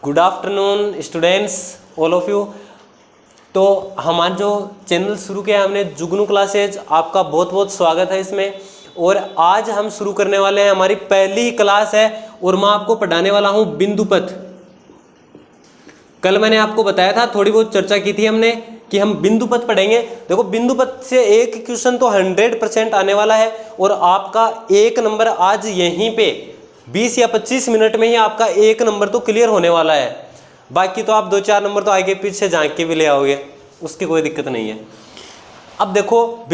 Good afternoon students, all of you. तो हमारा जो चैनल शुरू किया हमने जुगनू क्लासेज, आपका बहुत बहुत स्वागत है इसमें। और आज हम शुरू करने वाले हैं, हमारी पहली क्लास है और मैं आपको पढ़ाने वाला हूं बिंदुपथ। कल मैंने आपको बताया था, थोड़ी बहुत चर्चा की थी हमने कि हम बिंदुपथ पढ़ेंगे। देखो बिंदुपथ से एक क्वेश्चन तो 100% आने वाला है और आपका एक नंबर आज यहीं पे 20 या 25 मिनट में ही आपका एक नंबर तो क्लियर होने वाला है। बाकी तो आप 2-4 नंबर तो आगे पीछे झांक के भी ले आओगे, उसकी कोई दिक्कत नहीं है। अब देखो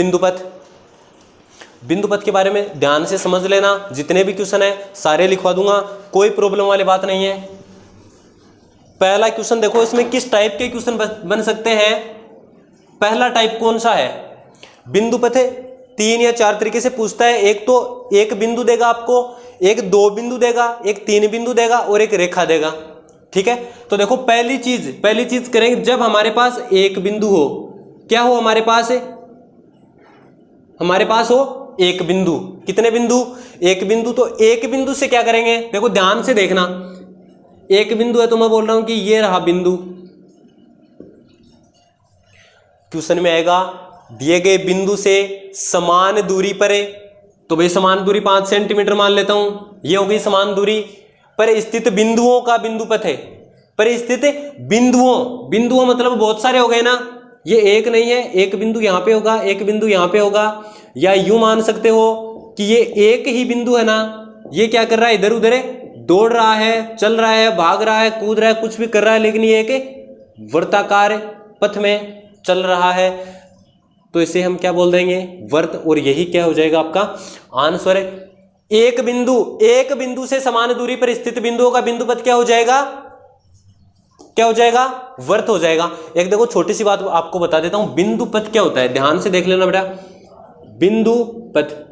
बिंदुपथ के बारे में ध्यान से समझ लेना। जितने भी क्वेश्चन है सारे लिखवा दूंगा, कोई प्रॉब्लम वाली बात नहीं है। पहला क्वेश्चन देखो, इसमें किस टाइप के क्वेश्चन बन सकते हैं। पहला टाइप कौन सा है, बिंदुपथ 3 या 4 तरीके से पूछता है। एक तो एक बिंदु देगा आपको, एक 2 बिंदु देगा, एक 3 बिंदु देगा और एक रेखा देगा। ठीक है, तो देखो पहली चीज करेंगे, जब हमारे पास एक बिंदु हो, क्या हो हमारे पास हो एक बिंदु। कितने बिंदु, एक बिंदु। तो एक बिंदु से क्या करेंगे, देखो ध्यान से देखना। एक बिंदु है तो मैं बोल रहा हूं कि ये रहा बिंदु। क्वेश्चन में आएगा दिए गए बिंदु से समान दूरी पर, तो भाई समान दूरी 5 सेंटीमीटर मान लेता हूं, ये हो गई समान दूरी पर स्थित बिंदुओं का बिंदुपथ है। पर स्थित बिंदुओं मतलब बहुत सारे हो गए ना, ये एक नहीं है। एक बिंदु यहां पे होगा, एक बिंदु यहां पे होगा, या यूं मान सकते हो कि ये एक ही बिंदु है ना। ये क्या कर रहा है, इधर उधर दौड़ रहा है, चल रहा है, भाग रहा है, कूद रहा है, कुछ भी कर रहा है, लेकिन ये एक वर्ताकार पथ में चल रहा है। तो इसे हम क्या बोल देंगे, वर्त। और यही क्या हो जाएगा आपका आंसर। एक बिंदु से समान दूरी पर स्थित बिंदुओं का बिंदुपथ क्या हो जाएगा, वर्त हो जाएगा। एक देखो छोटी सी बात आपको बता देता हूं, बिंदुपथ क्या होता है, ध्यान से देख लेना बेटा। बिंदुपथ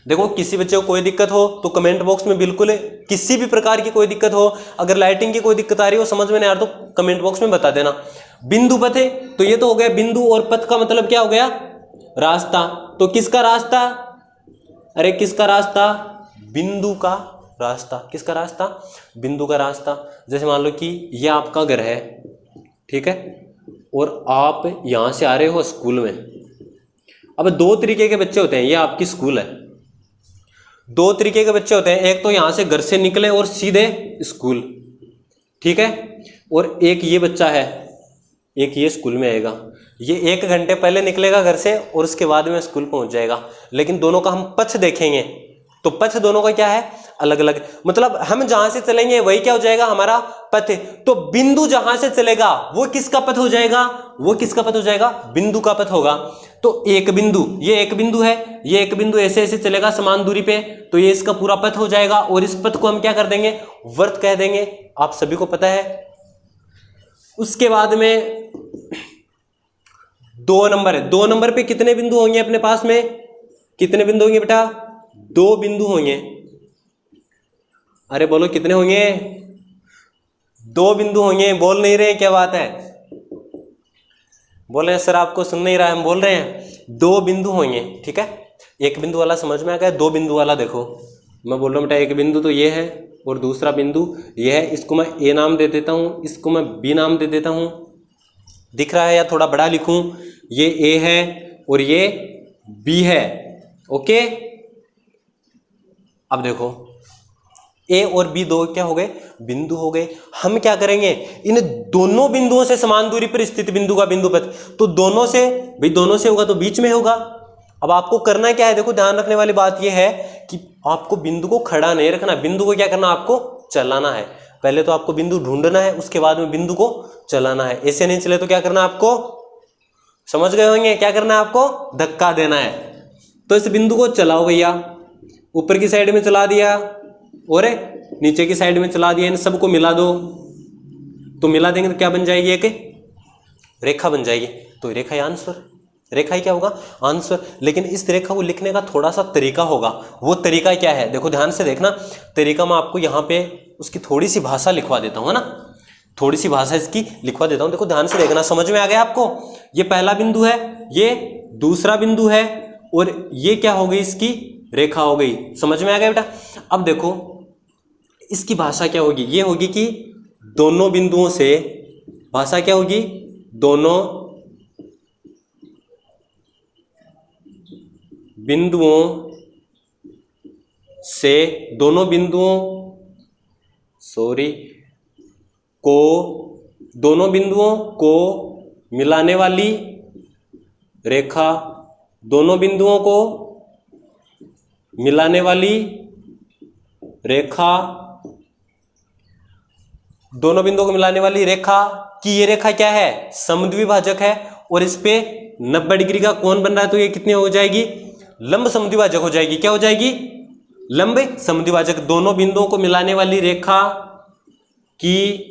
देखो, किसी बच्चे को कोई दिक्कत हो तो कमेंट बॉक्स में बिल्कुल, किसी भी प्रकार की कोई दिक्कत हो, अगर लाइटिंग की कोई दिक्कत आ रही हो, समझ में नहीं आ रहा तो कमेंट बॉक्स में बता देना। बिंदुपथ है तो ये तो हो गया बिंदु, और पथ का मतलब क्या हो गया, रास्ता। तो किसका रास्ता, अरे किसका रास्ता, बिंदु का रास्ता। किसका रास्ता, बिंदु का रास्ता। जैसे मान लो कि ये आपका घर है, ठीक है, और आप यहां से आ रहे हो स्कूल में। अब 2 तरीके के बच्चे होते हैं, ये आपकी स्कूल है। 2 तरीके के बच्चे होते हैं, एक तो यहां से घर से निकले और सीधे स्कूल, ठीक है, और एक ये बच्चा है, एक ये स्कूल में आएगा। ये 1 घंटे पहले निकलेगा घर से और उसके बाद में स्कूल पहुंच जाएगा। लेकिन दोनों का हम पथ देखेंगे तो पथ दोनों का क्या है, अलग अलग। मतलब हम जहां से चलेंगे वही क्या हो जाएगा, हमारा पथ। तो बिंदु जहां से चलेगा वो किसका पथ हो जाएगा, बिंदु का पथ होगा। तो एक बिंदु, ये एक बिंदु है, ये एक बिंदु ऐसे ऐसे चलेगा समान दूरी पे, तो ये इसका पूरा पथ हो जाएगा। और इस पथ को हम क्या कर देंगे, वर्त कह देंगे, आप सभी को पता है। उसके बाद में 2 नंबर है। 2 नंबर पे कितने बिंदु होंगे अपने पास में, कितने बिंदु होंगे बेटा, 2 बिंदु होंगे। अरे बोलो कितने होंगे, 2 बिंदु होंगे। बोल नहीं रहे, क्या बात है, बोल रहे हैं सर आपको सुन नहीं रहा है, हम बोल रहे हैं 2 बिंदु होंगे। ठीक है, एक बिंदु वाला समझ में आ गया, 2 बिंदु वाला देखो मैं बोल रहा हूँ बेटा, एक बिंदु तो ये है और दूसरा बिंदु ये है। इसको मैं ए नाम दे देता हूँ, इसको मैं बी नाम दे देता हूँ। दिख रहा है या थोड़ा बड़ा लिखूं, ये ए है और ये बी है। ओके, अब देखो ए और बी 2 क्या हो गए, बिंदु हो गए। हम क्या करेंगे, इन दोनों बिंदुओं से समान दूरी पर स्थित बिंदु का बिंदुपथ। तो दोनों से होगा तो बीच में होगा। अब आपको करना क्या है, देखो ध्यान रखने वाली बात यह है कि आपको बिंदु को खड़ा नहीं रखना, बिंदु को क्या करना, आपको चलाना है। पहले तो आपको बिंदु ढूंढना है, उसके बाद में बिंदु को चलाना है। ऐसे नहीं चले तो क्या करना, आपको समझ गए होंगे, क्या करना है, आपको धक्का देना है। तो इस बिंदु को चलाओ भैया, ऊपर की साइड में चला दिया और नीचे की साइड में चला दिया, इन सबको मिला दो। तो मिला देंगे तो क्या बन जाएगी, एक रेखा बन जाएगी। तो रेखा ही आंसर, रेखा ही क्या होगा, आंसर। लेकिन इस रेखा को लिखने का थोड़ा सा तरीका होगा। वो तरीका क्या है, देखो ध्यान से देखना। तरीका मैं आपको यहाँ पे उसकी थोड़ी सी भाषा लिखवा देता हूँ, है ना, थोड़ी सी भाषा इसकी लिखवा देता हूँ। देखो ध्यान से देखना, समझ में आ गया आपको। ये पहला बिंदु है, ये दूसरा बिंदु है, और ये क्या हो गई, इसकी रेखा हो गई। समझ में आ गया बेटा। अब देखो इसकी भाषा क्या होगी, ये होगी कि दोनों बिंदुओं से, भाषा क्या होगी, दोनों बिंदुओं से, दोनों बिंदुओं को, दोनों बिंदुओं को मिलाने वाली रेखा, दोनों बिंदुओं को मिलाने वाली रेखा, दोनों बिंदुओं को मिलाने वाली रेखा की ये रेखा क्या है, समद्विभाजक है। और इस पे 90 डिग्री का कोण बन रहा है, तो ये कितनी हो जाएगी, लंब समद्विभाजक हो जाएगी। क्या हो जाएगी, लंब समद्विभाजक। दोनों बिंदुओं को मिलाने वाली रेखा की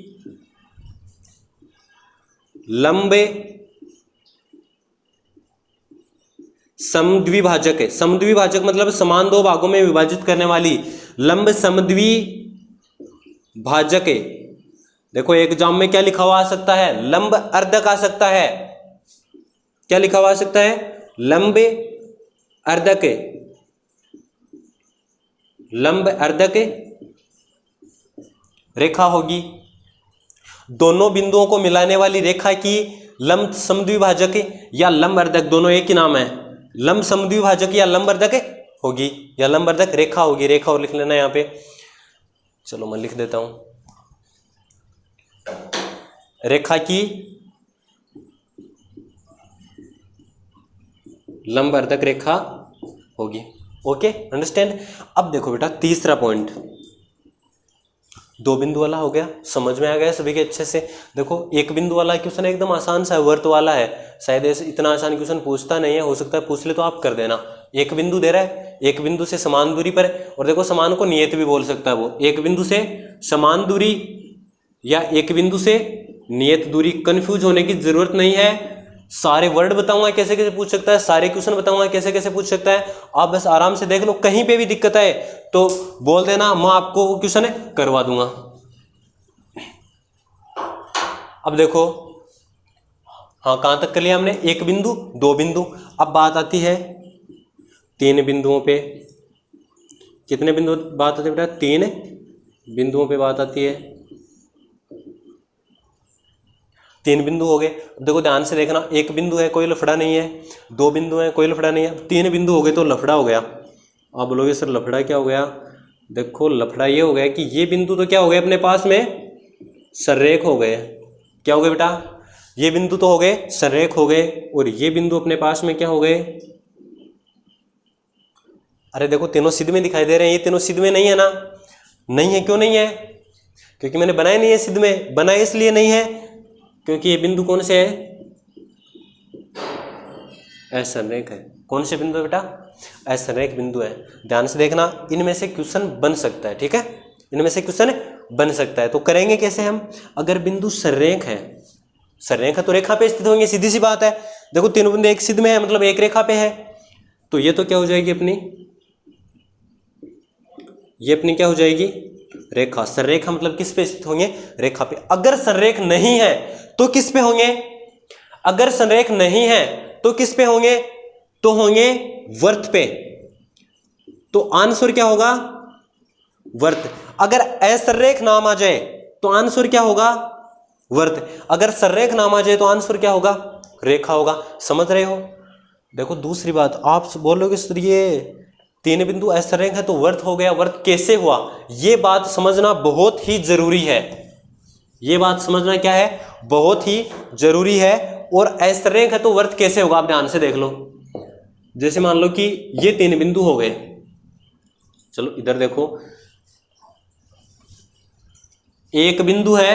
लंब समद्विभाजक है। समद्विभाजक मतलब समान दो भागों में विभाजित करने वाली, लंब समद्विभाजक है। देखो एग्जाम में क्या लिखा हुआ आ सकता है, लंब अर्धक आ सकता है। क्या लिखा हुआ आ सकता है, लंब अर्धक, लंब अर्धक रेखा होगी। दोनों बिंदुओं को मिलाने वाली रेखा की लंब समद्विभाजक या लंब अर्धक, दोनों एक ही नाम है, लंब समद्विभाजक या लंब अर्धक होगी, या लंब अर्धक रेखा होगी। रेखा और लिख लेना यहां पे, चलो मैं लिख देता हूं, रेखा की लंब अर्धक रेखा होगी। Okay, understand. अब देखो बेटा तीसरा पॉइंट, दो बिंदु वाला हो गया, समझ में आ गया सभी के अच्छे से। देखो एक बिंदु वाला क्वेश्चन एकदम आसान सा है, वर्त वाला है, शायद ऐसे इतना आसान क्वेश्चन पूछता नहीं है, हो सकता है पूछ ले तो आप कर देना। एक बिंदु दे रहा है, एक बिंदु से समान दूरी पर, और देखो समान को नियत भी बोल सकता है वो, एक बिंदु से समान दूरी या एक बिंदु से नियत दूरी। कंफ्यूज होने की जरूरत नहीं है, सारे वर्ड बताऊंगा कैसे कैसे पूछ सकता है, सारे क्वेश्चन बताऊंगा कैसे कैसे पूछ सकता है। आप बस आराम से देख लो, कहीं पे भी दिक्कत है तो बोल देना, मैं आपको वो क्वेश्चन करवा दूंगा। अब देखो, हाँ कहां तक कर लिया हमने, एक बिंदु दो बिंदु। अब बात आती है तीन बिंदुओं पे। कितने बिंदु बात आती है बेटा, तीन बिंदुओं पे बात आती है। तीन बिंदु हो गए, देखो ध्यान से देखना, एक बिंदु है कोई लफड़ा नहीं है, दो बिंदु है कोई लफड़ा नहीं है, तीन बिंदु हो गए तो लफड़ा हो गया। आप बोलोगे सर लफड़ा क्या हो गया, देखो लफड़ा ये हो गया कि ये बिंदु तो क्या हो गए अपने पास में संरेख हो गए। क्या हो गए बेटा, ये बिंदु तो हो गए संरेख हो गए, और ये बिंदु अपने पास में क्या हो गए, अरे देखो तीनों सिद्ध में दिखाई दे रहे हैं, ये तीनों सिद्ध में नहीं है ना, नहीं है, क्यों नहीं है, क्योंकि मैंने बनाया नहीं है सिद्ध में, बनाया इसलिए नहीं है क्योंकि ये बिंदु कौन से है, असंरेख है। कौन से बिंदु है बेटा, असंरेख बिंदु है। ध्यान से देखना, इनमें से क्वेश्चन बन सकता है, ठीक है, इनमें से क्वेश्चन बन सकता है। तो करेंगे कैसे हम, अगर बिंदु संरेख है, संरेख है तो रेखा पे स्थित होंगे, सीधी सी बात है। देखो तीनों बिंदु एक सिद्ध में है, मतलब एक रेखा पे है, तो ये तो क्या हो जाएगी अपनी, ये अपनी क्या हो जाएगी, रेखा। संरेखा मतलब किस पे स्थित होंगे, रेखा पे। अगर संरेख नहीं है तो किस पे होंगे, अगर संरेख नहीं है तो किस पे होंगे, तो होंगे वर्त पे। तो आंसर क्या होगा, वर्त। अगर असंरेख नाम आ जाए तो आंसर क्या होगा, वर्त। अगर संरेख नाम आ जाए तो आंसर क्या होगा, रेखा होगा। समझ रहे हो। देखो दूसरी बात, आप बोलोगे सर ये तीन बिंदु असंरेख है तो वर्त हो गया, वर्त कैसे हुआ, ये बात समझना बहुत ही जरूरी है। ये बात समझना क्या है, बहुत ही जरूरी है। और असंरेख है तो वर्त कैसे होगा, आप ध्यान से देख लो। जैसे मान लो कि ये तीन बिंदु हो गए, चलो इधर देखो, एक बिंदु है,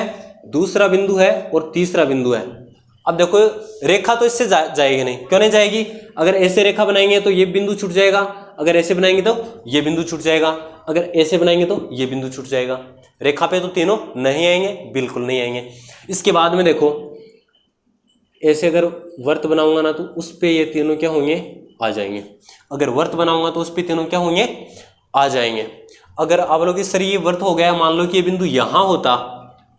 दूसरा बिंदु है और तीसरा बिंदु है। अब देखो रेखा तो इससे जाएगी नहीं, क्यों नहीं जाएगी, अगर ऐसे रेखा बनाएंगे तो ये बिंदु छूट जाएगा, अगर ऐसे बनाएंगे तो ये बिंदु छूट जाएगा, अगर ऐसे बनाएंगे तो ये बिंदु छूट जाएगा। रेखा पे तो तीनों नहीं आएंगे, बिल्कुल नहीं आएंगे। इसके बाद में देखो, ऐसे अगर वर्त बनाऊंगा ना तो उस पे ये तीनों क्या होंगे, आ जाएंगे। अगर वर्त बनाऊंगा तो उस पे तीनों क्या होंगे, आ जाएंगे। अगर आप लोग सर ये वर्त हो गया, मान लो कि ये बिंदु यहां होता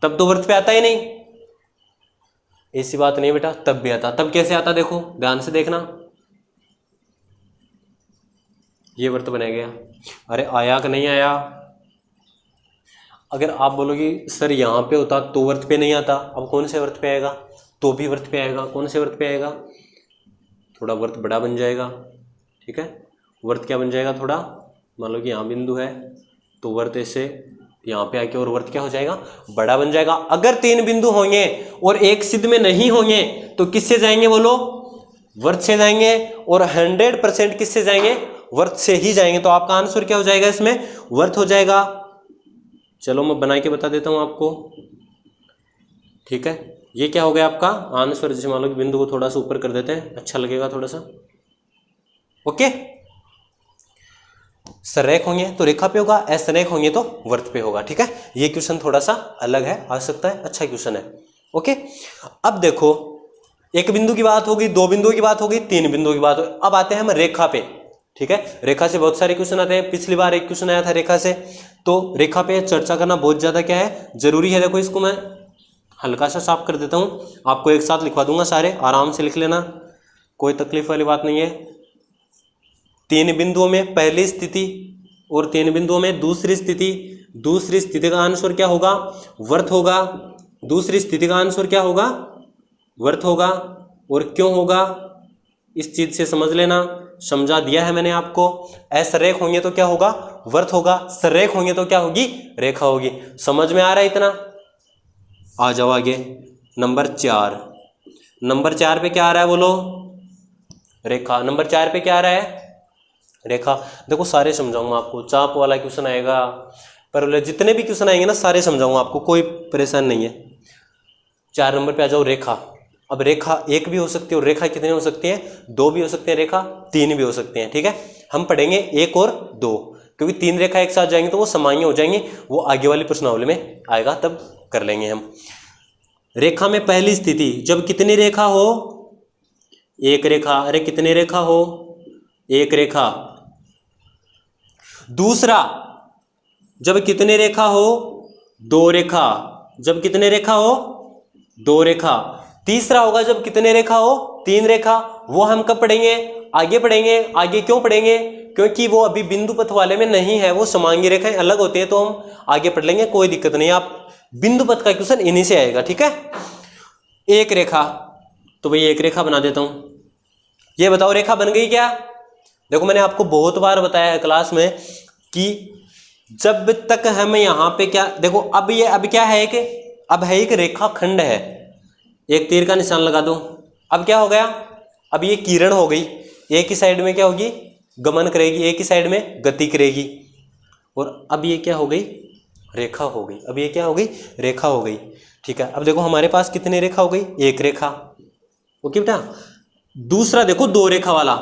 तब तो वर्त पे आता ही नहीं, ऐसी बात नहीं बेटा, तब भी आता। तब कैसे आता, देखो ध्यान से देखना, ये वर्त बना गया, अरे आया कि नहीं आया। अगर आप बोलोगे सर यहाँ पे होता तो वर्त पे नहीं आता, अब कौन से वर्त पे आएगा, तो भी वर्त पे आएगा, कौन से वर्त पे आएगा, थोड़ा वर्त बड़ा बन जाएगा, ठीक है। वर्त क्या बन जाएगा, थोड़ा मान लो कि यहाँ बिंदु है तो वर्त ऐसे यहाँ पे आके और वर्त क्या हो जाएगा, बड़ा बन जाएगा। अगर 3 बिंदु होंगे और एक सिद्ध में नहीं होंगे तो किससे जाएंगे बोलो, वर्त से जाएंगे, और 100% किससे जाएंगे, वर्त से ही जाएंगे। तो आपका आंसर क्या हो जाएगा, इसमें वर्त हो जाएगा। चलो मैं बना के बता देता हूं आपको, ठीक है। ये क्या हो गया आपका आंसर। जैसे मान लो कि बिंदु को थोड़ा सा ऊपर कर देते हैं, अच्छा लगेगा थोड़ा सा, ओके। सरेख होंगे तो रेखा पे होगा, असरेख होंगे तो वर्त पे होगा, ठीक है। ये क्वेश्चन थोड़ा सा अलग है, आ सकता है, अच्छा क्वेश्चन है, ओके। अब देखो, एक बिंदु की बात होगी, 2 बिंदुओं की बात होगी, 3 बिंदुओं की बात होगी। अब आते हैं हम रेखा पे, ठीक है। रेखा से बहुत सारे क्वेश्चन आते हैं, पिछली बार एक क्वेश्चन आया था रेखा से, तो रेखा पे चर्चा करना बहुत ज्यादा क्या है, जरूरी है। देखो इसको मैं हल्का सा साफ कर देता हूं, आपको एक साथ लिखवा दूंगा, सारे आराम से लिख लेना, कोई तकलीफ वाली बात नहीं है। 3 बिंदुओं में पहली स्थिति और 3 बिंदुओं में दूसरी स्थिति, दूसरी स्थिति का आंसर क्या होगा, वर्त होगा। दूसरी स्थिति का आंसर क्या होगा, वर्त होगा। और क्यों होगा इस चीज से समझ लेना, समझा दिया है मैंने आपको। असरेख होंगे तो क्या होगा, वर्त होगा। सरेख होंगे तो क्या होगी, रेखा होगी। समझ में आ रहा है इतना, आ जाओ आगे। नंबर 4, नंबर 4 पे क्या आ रहा है बोलो, रेखा। नंबर 4 पे क्या आ रहा है, रेखा। देखो सारे समझाऊंगा आपको, चाप वाला क्वेश्चन आएगा, पर जितने भी क्वेश्चन आएंगे ना सारे समझाऊंगा आपको, कोई परेशान नहीं है। 4 नंबर पे आ जाओ, रेखा। अब रेखा एक भी हो सकती है, और रेखा कितने हो सकती है, 2 भी हो सकते हैं, रेखा 3 भी हो सकते हैं, ठीक है। हम पढ़ेंगे 1 और 2, क्योंकि 3 रेखा एक साथ जाएंगे तो वो समान्य हो जाएंगे, वो आगे वाली प्रश्नावली में आएगा, तब कर लेंगे हम। रेखा में पहली स्थिति, जब कितनी रेखा हो, 1 रेखा। अरे कितने रेखा हो, 1 रेखा। दूसरा, जब कितने रेखा हो, 2 रेखा। जब कितने रेखा हो, 2 रेखा। तीसरा होगा जब कितने रेखा हो, 3 रेखा। वो हम कब पढ़ेंगे, आगे पढ़ेंगे। आगे क्यों पढ़ेंगे, क्योंकि वो अभी बिंदु पथ वाले में नहीं है, वो समांगी रेखाएं अलग होती है, तो हम आगे पढ़ लेंगे, कोई दिक्कत नहीं। आप बिंदु पथ का क्वेश्चन इन्हीं से आएगा, ठीक है। 1 रेखा, तो भाई 1 रेखा बना देता हूं। ये बताओ रेखा बन गई क्या। देखो मैंने आपको बहुत बार बताया है क्लास में कि जब तक हम यहाँ पे क्या, देखो अब ये अब क्या है, कि अब है एक रेखा खंड है, एक तीर का निशान लगा दो। अब क्या हो गया, अब ये किरण हो गई, एक ही साइड में क्या होगी, गमन करेगी, एक ही साइड में गति करेगी। और अब ये क्या हो गई, रेखा हो गई। अब ये क्या हो गई, रेखा हो गई, ठीक है। अब देखो हमारे पास कितनी रेखा हो गई, 1 रेखा, ओके बेटा। दूसरा देखो 2 रेखा वाला,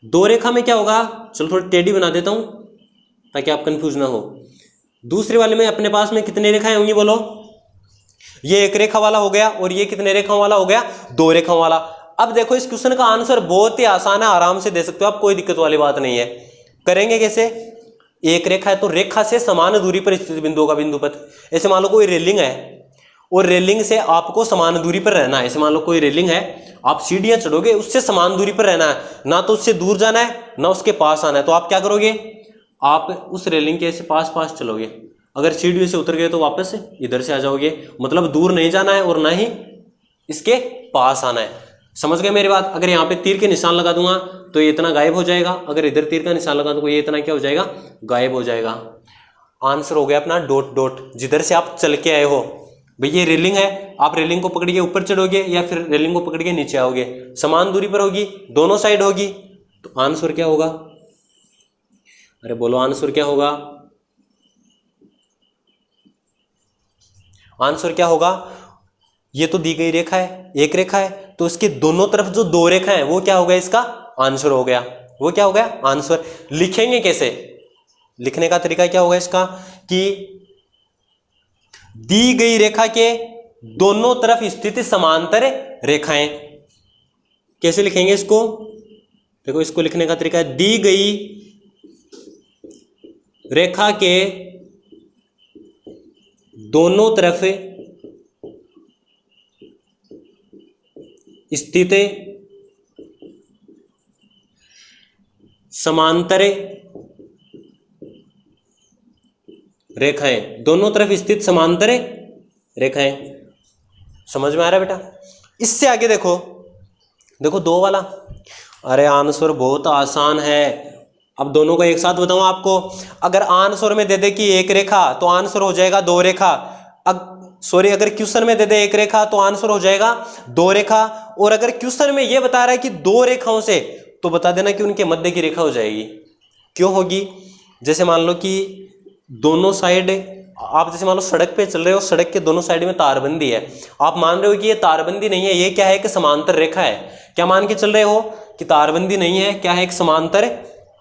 2 रेखा में क्या होगा, चलो थोड़ी टेढ़ी बना देता हूं ताकि आप कंफ्यूज ना हो। दूसरे वाले में अपने पास में कितनी रेखाएं होंगी बोलो, ये 1 रेखा वाला हो गया, और ये कितने रेखाओं वाला हो गया, 2 रेखाओं वाला। अब देखो इस क्वेश्चन का आंसर बहुत ही आसान है, आराम से दे सकते हो आप, कोई दिक्कत वाली बात नहीं है। करेंगे कैसे, 1 रेखा है तो रेखा से समान दूरी पर स्थित बिंदुओं का बिंदु पथ। ऐसे मान लो कोई रेलिंग है और रेलिंग से आपको समान दूरी पर रहना है। ऐसे मान लो कोई रेलिंग है, आप सीढ़ियां चढ़ोगे, उससे समान दूरी पर रहना है, ना तो उससे दूर जाना है ना उसके पास आना है। तो आप क्या करोगे, आप उस रेलिंग के ऐसे पास पास चलोगे, अगर सीढ़ी से उतर गए तो वापस इधर से आ जाओगे, मतलब दूर नहीं जाना है और ना ही इसके पास आना है। समझ गए मेरी बात। अगर यहाँ पे तीर के निशान लगा दूंगा तो ये इतना गायब हो जाएगा, अगर इधर तीर का निशान लगा दूंगा ये इतना क्या हो जाएगा, गायब हो जाएगा। आंसर हो गया अपना डॉट डॉट, जिधर से आप चल के आए हो। भाई ये रेलिंग है, आप रेलिंग को पकड़ के ऊपर चढ़ोगे या फिर रेलिंग को पकड़ के नीचे आओगे, समान दूरी पर होगी, दोनों साइड होगी, तो आंसर क्या होगा, अरे बोलो आंसर क्या होगा, आंसर क्या होगा। ये तो दी गई रेखा है, 1 रेखा है, तो इसके दोनों तरफ जो 2 रेखा है वो क्या हो गया, इसका आंसर हो गया। वो क्या हो गया, आंसर। लिखेंगे कैसे, लिखने का तरीका क्या होगा इसका, कि दी गई रेखा के दोनों तरफ स्थित समांतर रेखाएं, कैसे लिखेंगे इसको, देखो इसको लिखने का तरीका है, दी गई रेखा के दोनों तरफ स्थित समांतर रेखाएं, दोनों तरफ स्थित समांतर रेखाएं। समझ में आ रहा है बेटा? इससे आगे देखो, देखो 2 वाला, अरे आंसर बहुत आसान है। अब दोनों को एक साथ बताऊं आपको, अगर आंसर में दे दे कि 1 रेखा तो आंसर हो जाएगा 2 रेखा। अगर क्वेश्चन में दे दे 1 रेखा तो आंसर हो जाएगा 2 रेखा। और अगर क्वेश्चन में ये बता रहा है कि 2 रेखाओं से, तो बता देना कि उनके मध्य की रेखा हो जाएगी। क्यों होगी? जैसे मान लो कि दोनों साइड, आप जैसे मान लो सड़क पे चल रहे हो, सड़क के दोनों साइड में तारबंदी है, आप मान रहे हो कि ये तारबंदी नहीं है, ये क्या है, एक समांतर रेखा है। क्या मान के चल रहे हो कि तारबंदी नहीं है, क्या है, एक समांतर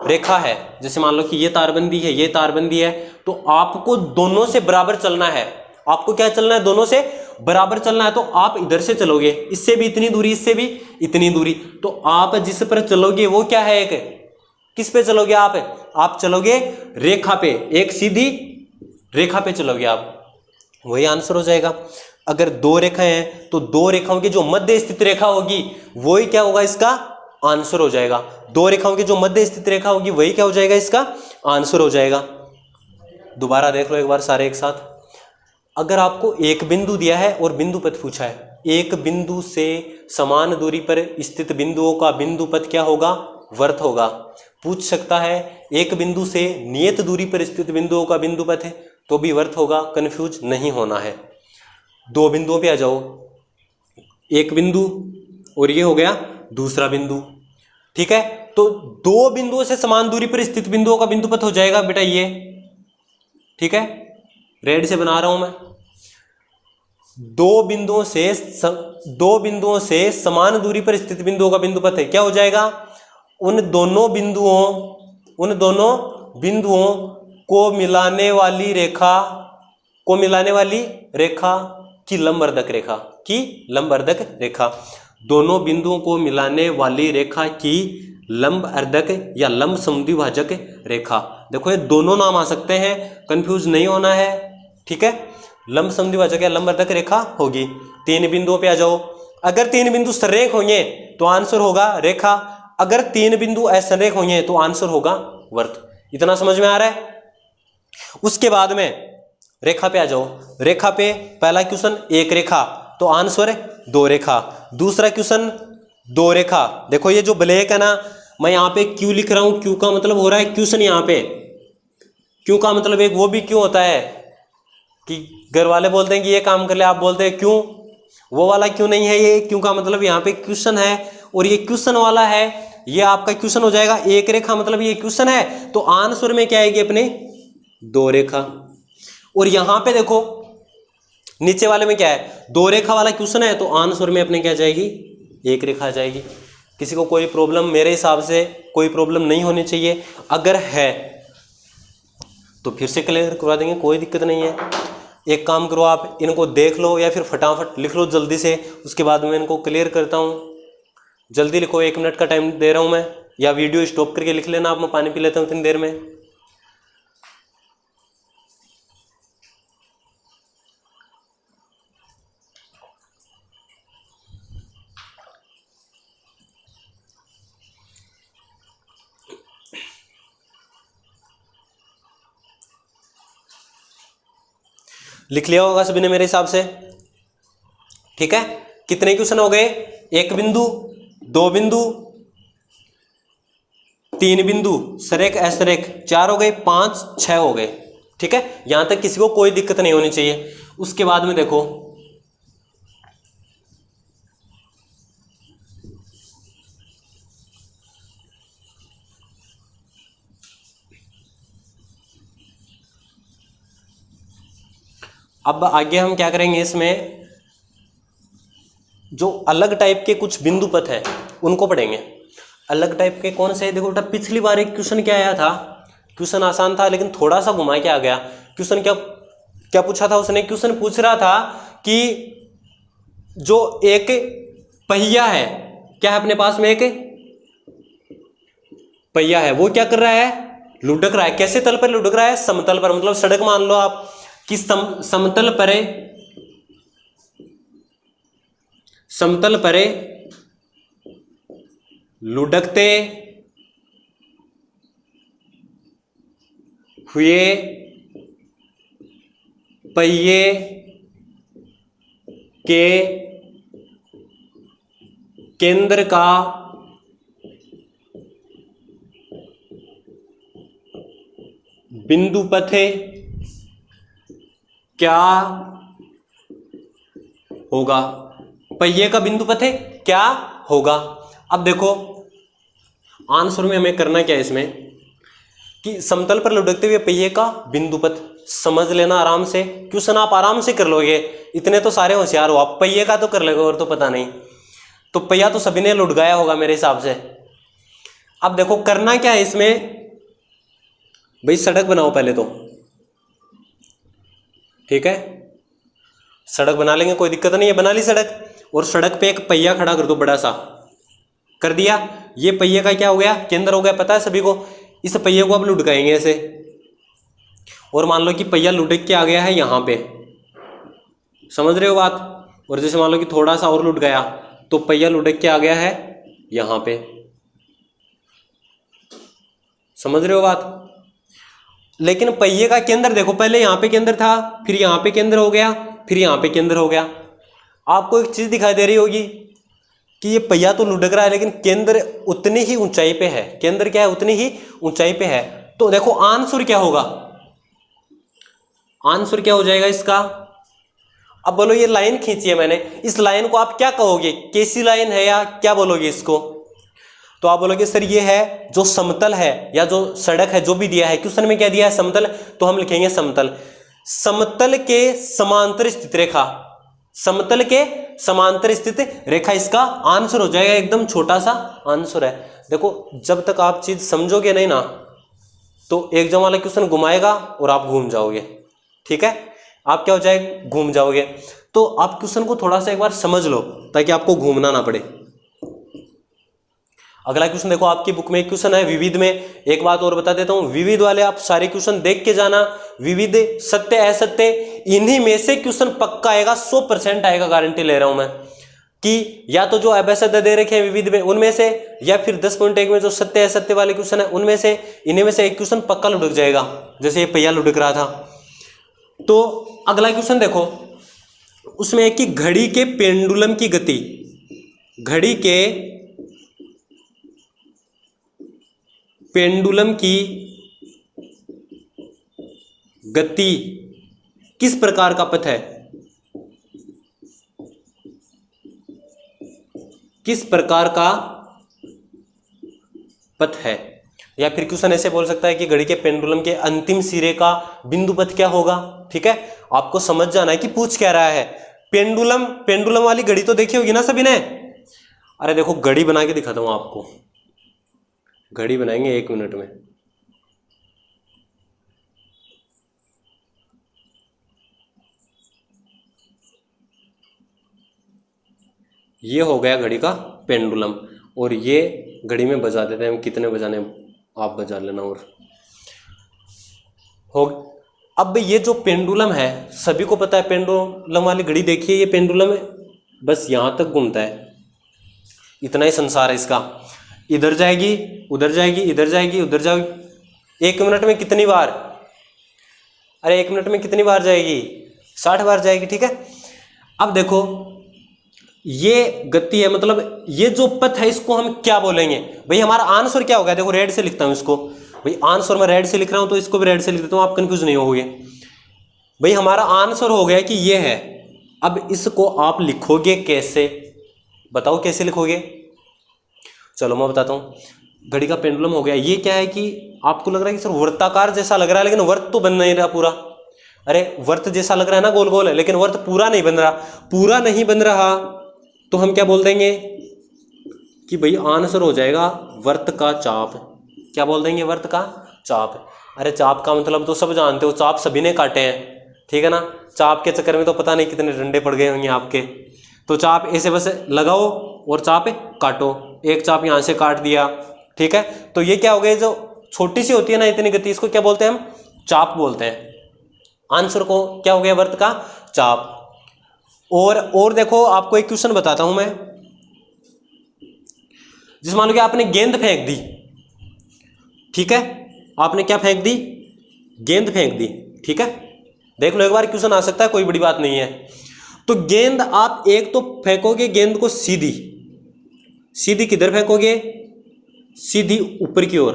रेखा है। जैसे मान लो कि ये तारबंदी है, ये तारबंदी है, तो आपको दोनों से बराबर चलना है। आपको क्या चलना है? दोनों से बराबर चलना है। तो आप इधर से चलोगे, इससे भी इतनी दूरी, इससे भी इतनी दूरी, तो आप जिस पर चलोगे वो क्या है, एक किस पे चलोगे आप चलोगे रेखा पे, एक सीधी रेखा पे चलोगे आप, वही आंसर हो जाएगा। अगर 2 रेखाएं हैं तो 2 रेखाओं की जो मध्य स्थित रेखा होगी वही क्या होगा, इसका आंसर हो जाएगा। 2 रेखाओं की जो मध्य स्थित रेखा होगी वही क्या हो जाएगा, इसका आंसर हो जाएगा। दोबारा देख लो एक बार सारे एक साथ। अगर आपको एक बिंदु दिया है और बिंदु पथ पूछा है, एक बिंदु से समान दूरी पर स्थित बिंदुओं का बिंदु पथ क्या होगा, वर्त होगा। पूछ सकता है एक बिंदु से नियत दूरी पर स्थित बिंदुओं का बिंदु पथ है तो भी वर्त होगा, कंफ्यूज नहीं होना है। 2 बिंदुओं पे आ जाओ, एक बिंदु और ये हो गया दूसरा बिंदु, ठीक है। तो 2 बिंदुओं से समान दूरी पर स्थित बिंदुओं का बिंदु पथ हो जाएगा बेटा ये, ठीक है, रेड से बना रहा हूं मैं। 2 बिंदुओं से समान दूरी पर स्थित बिंदुओं का बिंदु पथ है, क्या हो जाएगा, उन दोनों बिंदुओं को मिलाने वाली रेखा की लंबवर्धक रेखा, दोनों बिंदुओं को मिलाने वाली रेखा की लंबवर्धक या लंब समद्विभाजक रेखा। देखो ये दोनों नाम आ सकते हैं, कंफ्यूज नहीं होना है, ठीक है। लंब समद्विभाजक या लंबवर्धक रेखा होगी। 3 बिंदुओं पे आ जाओ, अगर 3 बिंदु सरेख होंगे तो आंसर होगा रेखा, अगर 3 बिंदु असरेख होंगे तो आंसर होगा वर्त। इतना समझ में आ रहा है? उसके बाद में रेखा पे आ जाओ। रेखा पे पहला क्वेश्चन 1 रेखा तो आंसर 2 रेखा, दूसरा क्वेश्चन 2 रेखा। देखो ये जो ब्लैक है ना, मैं यहाँ पे क्यू लिख रहा हूं, क्यू का मतलब हो रहा है क्वेश्चन, यहाँ पे क्यू का मतलब एक वो भी क्यों होता है कि घर वाले बोलते हैं कि ये काम कर ले, आप बोलते हैं क्यों, वो वाला क्यों नहीं है, ये क्यों का मतलब यहाँ पे क्वेश्चन है और ये क्वेश्चन वाला है, ये आपका क्वेश्चन हो जाएगा। 1 रेखा मतलब ये क्वेश्चन है, तो आंसर में क्या आएगी अपने 2 रेखा। और यहां पे देखो नीचे वाले में क्या है, 2 रेखा वाला क्वेश्चन है, तो आंसर में अपने क्या जाएगी, 1 रेखा आ जाएगी। किसी को कोई प्रॉब्लम, मेरे हिसाब से कोई प्रॉब्लम नहीं होनी चाहिए, अगर है तो फिर से क्लियर करवा देंगे, कोई दिक्कत नहीं है। एक काम करो, आप इनको देख लो या फिर फटाफट लिख लो जल्दी से, उसके बाद मैं इनको क्लियर करता हूँ। जल्दी लिखो, 1 मिनट का टाइम दे रहा हूँ मैं, या वीडियो स्टॉप करके लिख लेना आप, मैं पानी पी लेता हूँ इतनी देर में। लिख लिया होगा सभी ने मेरे हिसाब से, ठीक है। कितने क्वेश्चन हो गए, 1 बिंदु, 2 बिंदु, 3 बिंदु, सरेख असरेख 4 हो गए, 5 6 हो गए, ठीक है। यहां तक किसी को कोई दिक्कत नहीं होनी चाहिए। उसके बाद में देखो अब आगे हम क्या करेंगे, इसमें जो अलग टाइप के कुछ बिंदु पथ है उनको पढ़ेंगे। अलग टाइप के कौन से, देखो बेटा पिछली बार एक क्वेश्चन क्या आया था, क्वेश्चन आसान था लेकिन थोड़ा सा घुमा के आ गया। क्वेश्चन क्या पूछा था उसने, क्वेश्चन पूछ रहा था कि जो एक पहिया है, क्या है अपने पास में एक पहिया है, वो क्या कर रहा है, लुढ़क रहा है। कैसे तल पर लुढ़क रहा है, समतल पर, मतलब सड़क मान लो आप कि समतल पर लुढ़कते हुए पहिए के केंद्र का बिंदु पथ क्या होगा? पहिए का बिंदु पथ क्या होगा? अब देखो आंसर में हमें करना क्या है इसमें कि समतल पर लुढ़कते हुए पहिए का बिंदु पथ समझ लेना आराम से। क्वेश्चन आप आराम से कर लोगे, इतने तो सारे होशियार हो आप। पहिए का तो कर लोगे और तो पता नहीं, तो पहिया तो सभी ने लुढ़काया होगा मेरे हिसाब से। अब देखो करना क्या है इसमें भाई, सड़क बनाओ पहले तो, ठीक है। सड़क बना लेंगे, कोई दिक्कत नहीं है, बना ली सड़क। और सड़क पे एक पहिया खड़ा कर दो, बड़ा सा कर दिया। ये पहिए का क्या हो गया? केंद्र हो गया, पता है सभी को। इस पहिए को अब लुढ़काएंगे ऐसे, और मान लो कि पहिया लुढ़क के आ गया है यहाँ पे, समझ रहे हो बात। और जैसे मान लो कि थोड़ा सा और लुढ़क गया तो पहिया लुढ़क के आ गया है यहाँ पे, समझ रहे हो बात। लेकिन पहिए का केंद्र देखो, पहले यहाँ पे केंद्र था, फिर यहाँ पे केंद्र हो गया, फिर यहाँ पे केंद्र हो गया। आपको एक चीज दिखाई दे रही होगी कि ये पहिया तो लुढ़क रहा है लेकिन केंद्र उतनी ही ऊंचाई पे है। केंद्र क्या है? उतनी ही ऊंचाई पे है। तो देखो आंसर क्या होगा? आंसर क्या हो जाएगा इसका? अब बोलो ये लाइन खींची है मैंने, इस लाइन को आप क्या कहोगे? कैसी लाइन है या क्या बोलोगे इसको? तो आप बोलोगे सर ये है जो समतल है या जो सड़क है, जो भी दिया है क्वेश्चन में क्या दिया है? समतल। तो हम लिखेंगे समतल। समतल के समांतर स्थित रेखा, समतल के समांतर स्थित रेखा इसका आंसर हो जाएगा। एकदम छोटा सा आंसर है। देखो जब तक आप चीज समझोगे नहीं ना तो एग्जाम वाला क्वेश्चन घुमाएगा और आप घूम जाओगे, ठीक है। आप क्या हो जाएगा? घूम जाओगे। तो आप क्वेश्चन को थोड़ा सा एक बार समझ लो ताकि आपको घूमना ना पड़े। अगला क्वेश्चन देखो, आपकी बुक में एक क्वेश्चन है विविध में। एक बात और बता देता हूं, विविध वाले आप सारे क्वेश्चन देख के जाना। विविध, सत्य, असत्य, इन्हीं में से क्वेश्चन पक्का आएगा, 100% आएगा, गारंटी ले रहा हूं मैं। कि या तो जो अभ्यासत्य दे रखे हैं विविध में उनमें से, या फिर 10.1 में जो सत्य असत्य वाले क्वेश्चन है उनमें से, इन्हीं में से एक क्वेश्चन पक्का लुढ़क जाएगा, जैसे ये पहिया लुढ़क रहा था। तो अगला क्वेश्चन देखो, उसमें है कि घड़ी के पेंडुलम की गति, घड़ी के पेंडुलम की गति किस प्रकार का पथ है? किस प्रकार का पथ है? या फिर क्वेश्चन ऐसे बोल सकता है कि घड़ी के पेंडुलम के अंतिम सिरे का बिंदु पथ क्या होगा? ठीक है, आपको समझ जाना है कि पूछ क्या रहा है। पेंडुलम, पेंडुलम वाली घड़ी तो देखी होगी ना सभी ने। अरे देखो घड़ी बना के दिखाता हूं आपको, घड़ी बनाएंगे 1 मिनट में। ये हो गया घड़ी का पेंडुलम, और ये घड़ी में बजा देते हैं हम, कितने बजाने आप बजा लेना। और हो अब ये जो पेंडुलम है सभी को पता है, पेंडुलम वाली घड़ी देखिए, ये पेंडुलम है, बस यहां तक घूमता है, इतना ही संसार है इसका। इधर जाएगी, उधर जाएगी, इधर जाएगी, उधर जाएगी। 1 मिनट में कितनी बार? अरे 1 मिनट में कितनी बार जाएगी? 60 बार जाएगी, ठीक है। अब देखो ये गति है, मतलब ये जो पथ है इसको हम क्या बोलेंगे भाई? हमारा आंसर क्या होगा? देखो रेड से लिखता हूं इसको भाई, आंसर मैं रेड से लिख रहा हूं तो इसको भी रेड से लिख देता हूं, आप कंफ्यूज नहीं होगे भाई। हमारा आंसर हो गया कि ये है। अब इसको आप लिखोगे कैसे? बताओ कैसे लिखोगे? चलो मैं बताता हूं। घड़ी का पेंडुलम हो गया, ये क्या है कि आपको लग रहा है कि सर वर्ताकार जैसा लग रहा है, लेकिन वर्त तो बन नहीं रहा पूरा। अरे वर्त जैसा लग रहा है ना, गोल गोल है, लेकिन वर्त पूरा नहीं बन रहा। पूरा नहीं बन रहा तो हम क्या बोल देंगे कि भाई आंसर हो जाएगा वर्त का चाप। क्या बोल देंगे? वर्त का चाप। अरे चाप का मतलब तो सब जानते हो, चाप सभी ने काटे हैं, ठीक है ना। चाप के चक्कर में तो पता नहीं कितने डंडे पड़ गए होंगे आपके। तो चाप ऐसे बस लगाओ और चाप काटो। एक चाप यहां से काट दिया, ठीक है। तो ये क्या हो गया, जो छोटी सी होती है ना इतनी गति, इसको क्या बोलते हैं हम? चाप बोलते हैं। आंसर को क्या हो गया? वर्त का चाप। और देखो आपको एक क्वेश्चन बताता हूं मैं। जिस मान लो कि आपने गेंद फेंक दी, ठीक है, आपने क्या फेंक दी? गेंद फेंक दी, ठीक है। देख लो एक बार, क्वेश्चन आ सकता है, कोई बड़ी बात नहीं है। तो गेंद आप एक तो फेंकोगे गेंद को सीधी, सीधी किधर फेंकोगे, सीधी ऊपर की ओर,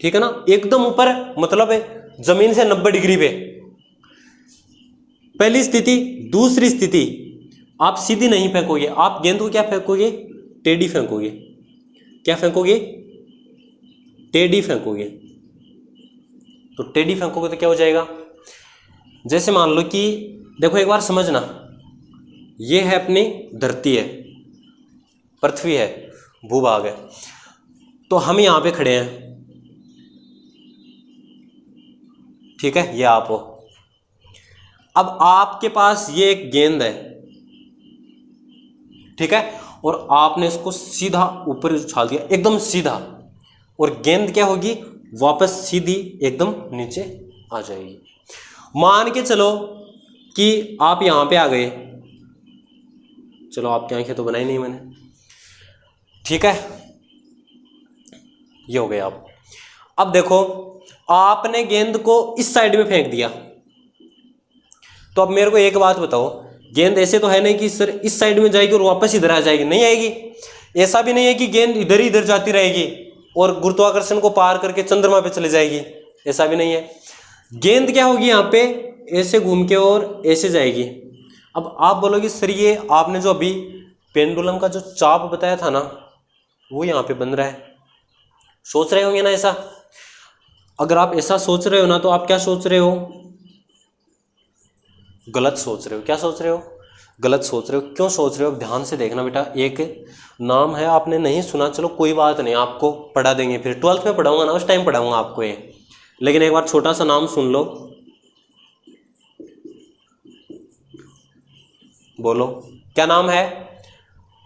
ठीक है ना, एकदम ऊपर, मतलब जमीन से 90 डिग्री पे, पहली स्थिति। दूसरी स्थिति, आप सीधी नहीं फेंकोगे, आप गेंद को क्या फेंकोगे, टेढ़ी फेंकोगे। क्या फेंकोगे, टेढ़ी फेंकोगे। तो टेढ़ी फेंकोगे तो क्या हो जाएगा, जैसे मान लो कि देखो एक बार समझना, ये है अपनी धरती है, पृथ्वी है, भूभाग है, तो हम यहां पे खड़े हैं, ठीक है, ये आप हो। अब आपके पास ये एक गेंद है, ठीक है, और आपने इसको सीधा ऊपर उछाल दिया, एकदम सीधा, और गेंद क्या होगी, वापस सीधी एकदम नीचे आ जाएगी। मान के चलो कि आप यहां पे आ गए, चलो आपकी आंखें तो बनाई नहीं मैंने, ठीक है, ये हो गए आप। अब देखो आपने गेंद को इस साइड में फेंक दिया, तो अब मेरे को एक बात बताओ, गेंद ऐसे तो है नहीं कि सर इस साइड में जाएगी और वापस इधर आ जाएगी, नहीं आएगी। ऐसा भी नहीं है कि गेंद इधर ही इधर जाती रहेगी और गुरुत्वाकर्षण को पार करके चंद्रमा पे चले जाएगी, ऐसा भी नहीं है। गेंद क्या होगी, यहाँ पे ऐसे घूम के और ऐसे जाएगी। अब आप बोलोगे सर ये आपने जो अभी पेंडुलम का जो चाप बताया था ना, वो यहाँ पे बन रहा है, सोच रहे होंगे ना ऐसा। अगर आप ऐसा सोच रहे हो ना, तो आप क्या सोच रहे हो, गलत सोच रहे हो। क्या सोच रहे हो, गलत सोच रहे हो। क्यों सोच रहे हो, ध्यान से देखना बेटा। एक नाम है, आपने नहीं सुना, चलो कोई बात नहीं, आपको पढ़ा देंगे, फिर 12th में पढ़ाऊंगा ना, उस टाइम पढ़ाऊंगा आपको ये, लेकिन एक बार छोटा सा नाम सुन लो, बोलो क्या नाम है,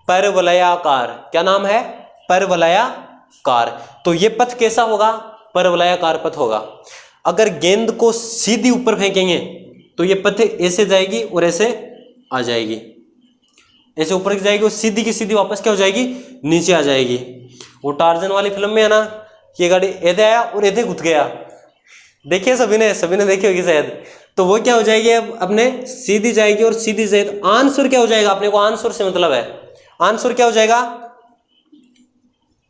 परवलयाकार। क्या नाम है, परवलयाकार। तो ये पथ कैसा होगा, परवलयाकार पथ होगा। अगर गेंद को सीधी ऊपर फेंकेंगे तो ये पथ ऐसे जाएगी और ऐसे आ जाएगी, ऐसे ऊपर की जाएगी और सीधी की सीधी वापस क्या हो जाएगी, नीचे आ जाएगी। वो टार्जन वाली फिल्म में है ना, ये गाड़ी ऐसे आया और ऐसे घुस गया, देखिए सभी ने देखी होगी शायद। तो वो क्या हो जाएगी, अब अपने सीधी जाएगी और सीधी जाएगी। आंसर क्या हो जाएगा, अपने को आंसर से मतलब है, आंसर क्या हो जाएगा,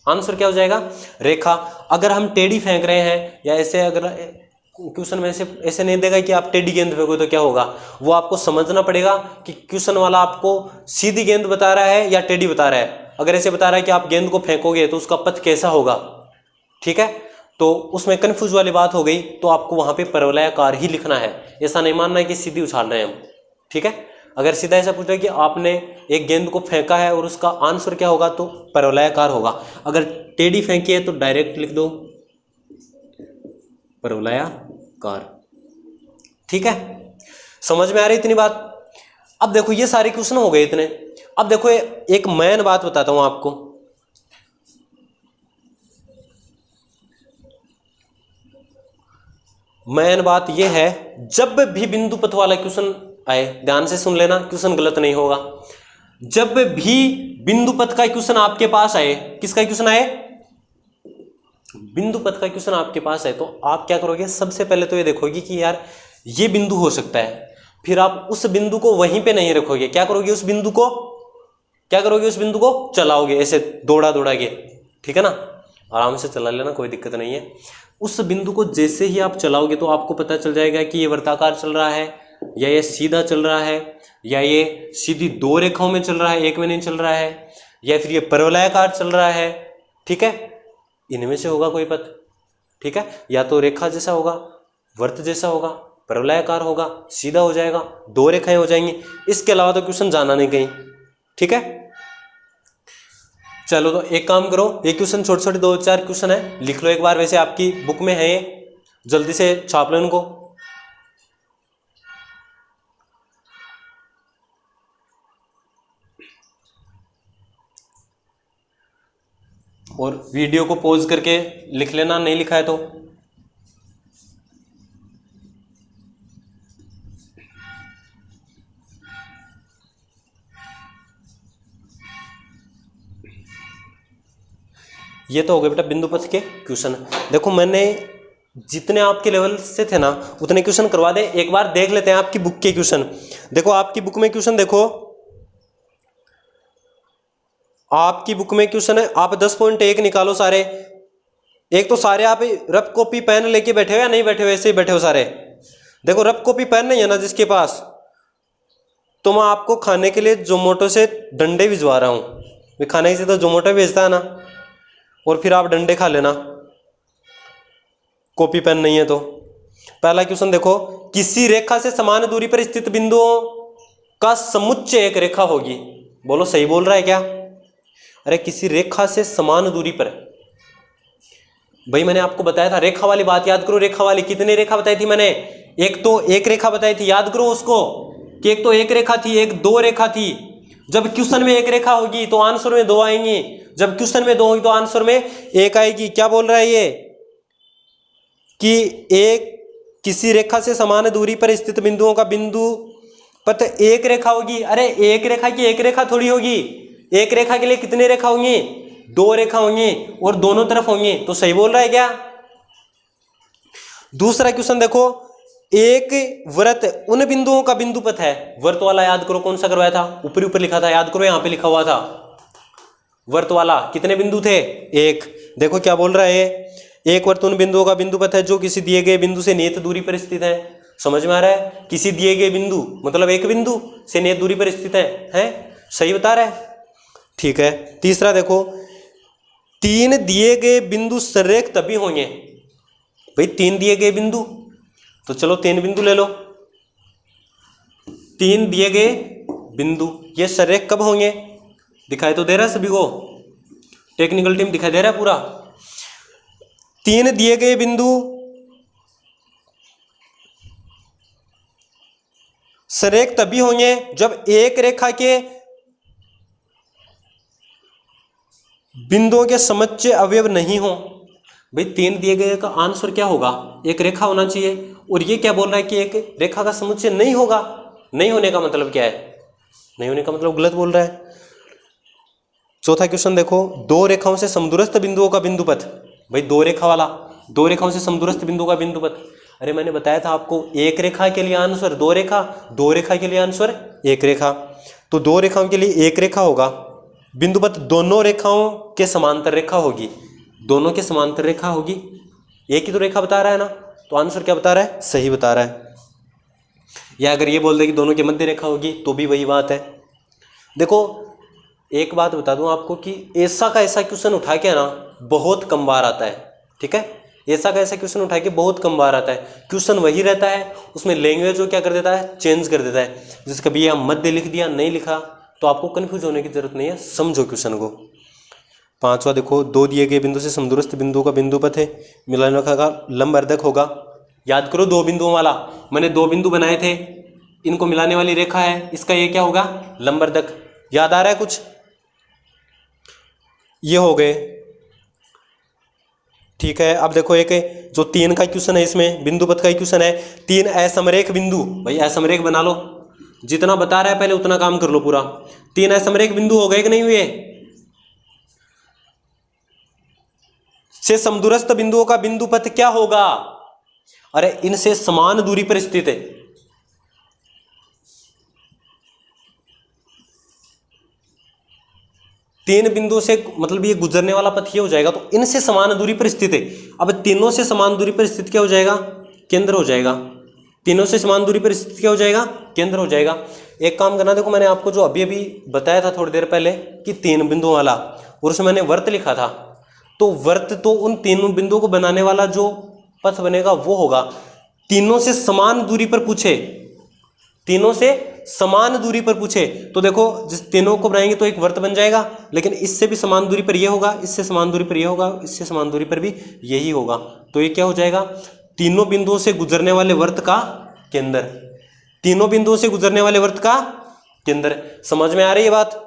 आंसर क्या हो जाएगा, रेखा। अगर हम टेढ़ी फेंक रहे हैं या ऐसे, अगर क्वेश्चन में ऐसे नहीं देगा कि आप टेढ़ी गेंद फेंको तो क्या होगा, वो आपको समझना पड़ेगा कि क्वेश्चन वाला आपको सीधी गेंद बता रहा है या टेढ़ी बता रहा है। अगर ऐसे बता रहा है कि आप गेंद को फेंकोगे तो उसका पथ कैसा होगा, ठीक है, तो उसमें कंफ्यूज वाली बात हो गई, तो आपको वहां पे परवलयाकार ही लिखना है, ऐसा नहीं मानना है कि सीधी उछाल रहे हैं हम, ठीक है। अगर सीधा ऐसा पूछा कि आपने एक गेंद को फेंका है और उसका आंसर क्या होगा, तो परवलयाकार होगा। अगर टेढ़ी फेंकी है तो डायरेक्ट लिख दो परवलयाकार, ठीक है। समझ में आ रही इतनी बात। अब देखो ये सारे क्वेश्चन हो गए इतने। अब देखो एक मेन बात बताता हूं आपको, मेन बात यह है, जब भी बिंदु पथ वाला क्वेश्चन आए, ध्यान से सुन लेना, क्वेश्चन गलत नहीं होगा। जब भी बिंदु पथ का क्वेश्चन आपके पास आए, किसका क्वेश्चन आए, बिंदु पथ का क्वेश्चन आपके पास है, तो आप क्या करोगे, सबसे पहले तो ये देखोगे कि यार ये बिंदु हो सकता है, फिर आप उस बिंदु को वहीं पे नहीं रखोगे, क्या करोगे, उस बिंदु को क्या करोगे, उस बिंदु को चलाओगे ऐसे दौड़ा दौड़ा के, ठीक है ना, आराम से चला लेना, कोई दिक्कत नहीं है। उस बिंदु को जैसे ही आप चलाओगे तो आपको पता चल जाएगा कि ये वर्ताकार चल रहा है या ये सीधा चल रहा है या ये सीधी दो रेखाओं में चल रहा है, एक में नहीं चल रहा है, या फिर ये परवलयाकार चल रहा है, ठीक है। इनमें से होगा कोई पथ, ठीक है, या तो रेखा जैसा होगा, वर्त जैसा होगा, परवलयाकार होगा, सीधा हो जाएगा, दो रेखाएं हो जाएंगी। इसके अलावा तो क्वेश्चन जाना नहीं कहीं, ठीक है। चलो तो एक काम करो, ये क्वेश्चन छोटे छोटे 2-4 क्वेश्चन है, लिख लो एक बार, वैसे आपकी बुक में है ये, जल्दी से छाप लो इनको। और वीडियो को पॉज करके लिख लेना, नहीं लिखा है तो। ये तो हो गए बेटा बिंदु पथ के क्वेश्चन। देखो मैंने जितने आपके लेवल से थे ना उतने क्वेश्चन करवा दें। एक बार देख लेते हैं आपकी बुक के क्वेश्चन। देखो आपकी बुक में क्वेश्चन देखो, आपकी बुक में क्वेश्चन है, आप 10.1 निकालो सारे। एक तो सारे आप रफ कॉपी पेन लेके बैठे हो या नहीं बैठे हो, ऐसे ही बैठे हो सारे। देखो रफ कॉपी पेन नहीं है ना जिसके पास, तो मैं आपको खाने के लिए जोमेटो से डंडे भिजवा रहा हूँ। खाने से तो जोमेटो भेजता है ना, और फिर आप डंडे खा लेना, कॉपी पेन नहीं है तो। पहला क्वेश्चन देखो, किसी रेखा से समान दूरी पर स्थित बिंदुओं का समुच्चय एक रेखा होगी। बोलो सही बोल रहा है क्या? अरे किसी रेखा से समान दूरी पर, भाई मैंने आपको बताया था रेखा वाली बात याद करो। रेखा वाली कितनी रेखा बताई थी मैंने? एक तो एक रेखा बताई थी, याद करो उसको, कि एक तो एक रेखा थी, एक दो रेखा थी। जब क्वेश्चन में एक रेखा होगी तो आंसर में दो आएंगी, जब क्वेश्चन में दो होगी तो आंसर में एक आएगी। क्या बोल रहा है ये कि एक किसी रेखा से समान दूरी पर स्थित बिंदुओं का बिंदु पथ एक रेखा होगी। अरे एक रेखा की एक रेखा थोड़ी होगी, एक रेखा के लिए कितनी रेखा होंगी? दो रेखा होंगी, और दोनों तरफ होंगी। तो सही बोल रहा है क्या? दूसरा क्वेश्चन देखो, एक वृत्त उन बिंदुओं का बिंदु पथ है। वृत्त वाला याद करो कौन सा करवाया था, ऊपर ऊपर लिखा था, याद करो यहां पे लिखा हुआ था वृत्त वाला। कितने बिंदु थे? एक। देखो क्या बोल रहा है, एक वृत्त उन बिंदुओं का बिंदु पथ है जो किसी दिए गए बिंदु से नियत दूरी पर स्थित है। समझ में आ रहा है? किसी दिए गए बिंदु मतलब एक बिंदु से नियत दूरी पर स्थित है? सही बता रहा है? ठीक है। तीसरा देखो, तीन दिए गए बिंदु संरेख तभी होंगे। भाई तीन दिए गए बिंदु, तो चलो तीन बिंदु ले लो। तीन दिए गए बिंदु ये संरेख कब होंगे? दिखाई तो दे रहा है सभी को, टेक्निकल टीम दिखाई दे रहा है पूरा। तीन दिए गए बिंदु संरेख तभी होंगे जब एक रेखा के बिंदुओं के समुच्चय अवयव नहीं हो। भाई तीन दिए गए का आंसर क्या होगा? एक रेखा होना चाहिए, और ये क्या बोल रहा है कि एक रेखा का समुच्चय नहीं होगा। नहीं होने का मतलब क्या है? नहीं होने का मतलब गलत बोल रहा है। चौथा क्वेश्चन देखो, दो रेखाओं से समदूरस्थ बिंदुओं का बिंदु पथ। भाई दो रेखा वाला, दो रेखाओं से समदूरस्थ बिंदुओं का बिंदु पथ। अरे मैंने बताया था आपको, एक रेखा के लिए आंसर दो रेखा, दो रेखा के लिए आंसर एक रेखा। तो दो रेखाओं के लिए एक रेखा होगा, बिंदु पथ दोनों रेखाओं के समांतर रेखा होगी। दोनों के समांतर रेखा होगी, एक ही तो रेखा बता रहा है ना, तो आंसर क्या बता रहा है? सही बता रहा है। या अगर ये बोल दे कि दोनों के मध्य रेखा होगी तो भी वही बात है। देखो एक बात बता दूं आपको कि ऐसा का ऐसा क्वेश्चन उठा के ना बहुत कम बार आता है। ठीक है, ऐसा का ऐसा क्वेश्चन उठा के बहुत कम बार आता है। क्वेश्चन वही रहता है, उसमें लैंग्वेज वो क्या कर देता है? चेंज कर देता है। जैसे कभी यहाँ मध्य लिख दिया, नहीं लिखा, तो आपको कंफ्यूज होने की जरूरत नहीं है, समझो क्वेश्चन को। पांचवा देखो, दो दिए गए बिंदु से समदूरस्थ बिंदु का बिंदु पथ है, मिलान रेखा का लंब अर्धक होगा। याद करो दो बिंदुओं वाला, मैंने दो बिंदु बनाए थे, इनको मिलाने वाली रेखा है, इसका ये क्या होगा? लंब अर्धक। याद आ रहा है कुछ? ये हो गए। ठीक है, अब देखो एक जो तीन का क्वेश्चन है, इसमें बिंदु पथ का क्वेश्चन है। तीन असमरेख बिंदु, भाई असमरेख बना लो, जितना बता रहा है पहले उतना काम कर लो पूरा। तीन असमरेख बिंदु हो गए कि नहीं हुए? से समदूरस्थ बिंदुओं का बिंदु पथ क्या होगा? अरे इनसे समान दूरी पर स्थित है। तीन बिंदुओं से मतलब ये गुजरने वाला पथ ये हो जाएगा, तो इनसे समान दूरी पर स्थित है। अब तीनों से समान दूरी पर स्थित क्या हो जाएगा? केंद्र हो जाएगा। तीनों से समान दूरी पर स्थित क्या हो जाएगा? केंद्र हो जाएगा। एक काम करना, देखो मैंने आपको जो अभी अभी बताया था थोड़ी देर पहले कि तीन बिंदुओं वाला, और उसमें मैंने वर्त लिखा था, तो वर्त तो उन तीनों बिंदुओं को बनाने वाला जो पथ बनेगा वो होगा। तीनों से समान दूरी पर पूछे, तीनों से समान दूरी पर पूछे, तो देखो जिस तीनों को बनाएंगे तो एक वर्त बन जाएगा, लेकिन इससे भी समान दूरी पर ये होगा, इससे समान दूरी पर ये होगा, इससे समान दूरी पर भी यही होगा। तो ये क्या हो जाएगा? तीनों बिंदुओं से गुजरने वाले वर्त का केंद्र। तीनों बिंदुओं से गुजरने वाले वर्त का केंद्र। समझ में आ रही है बात?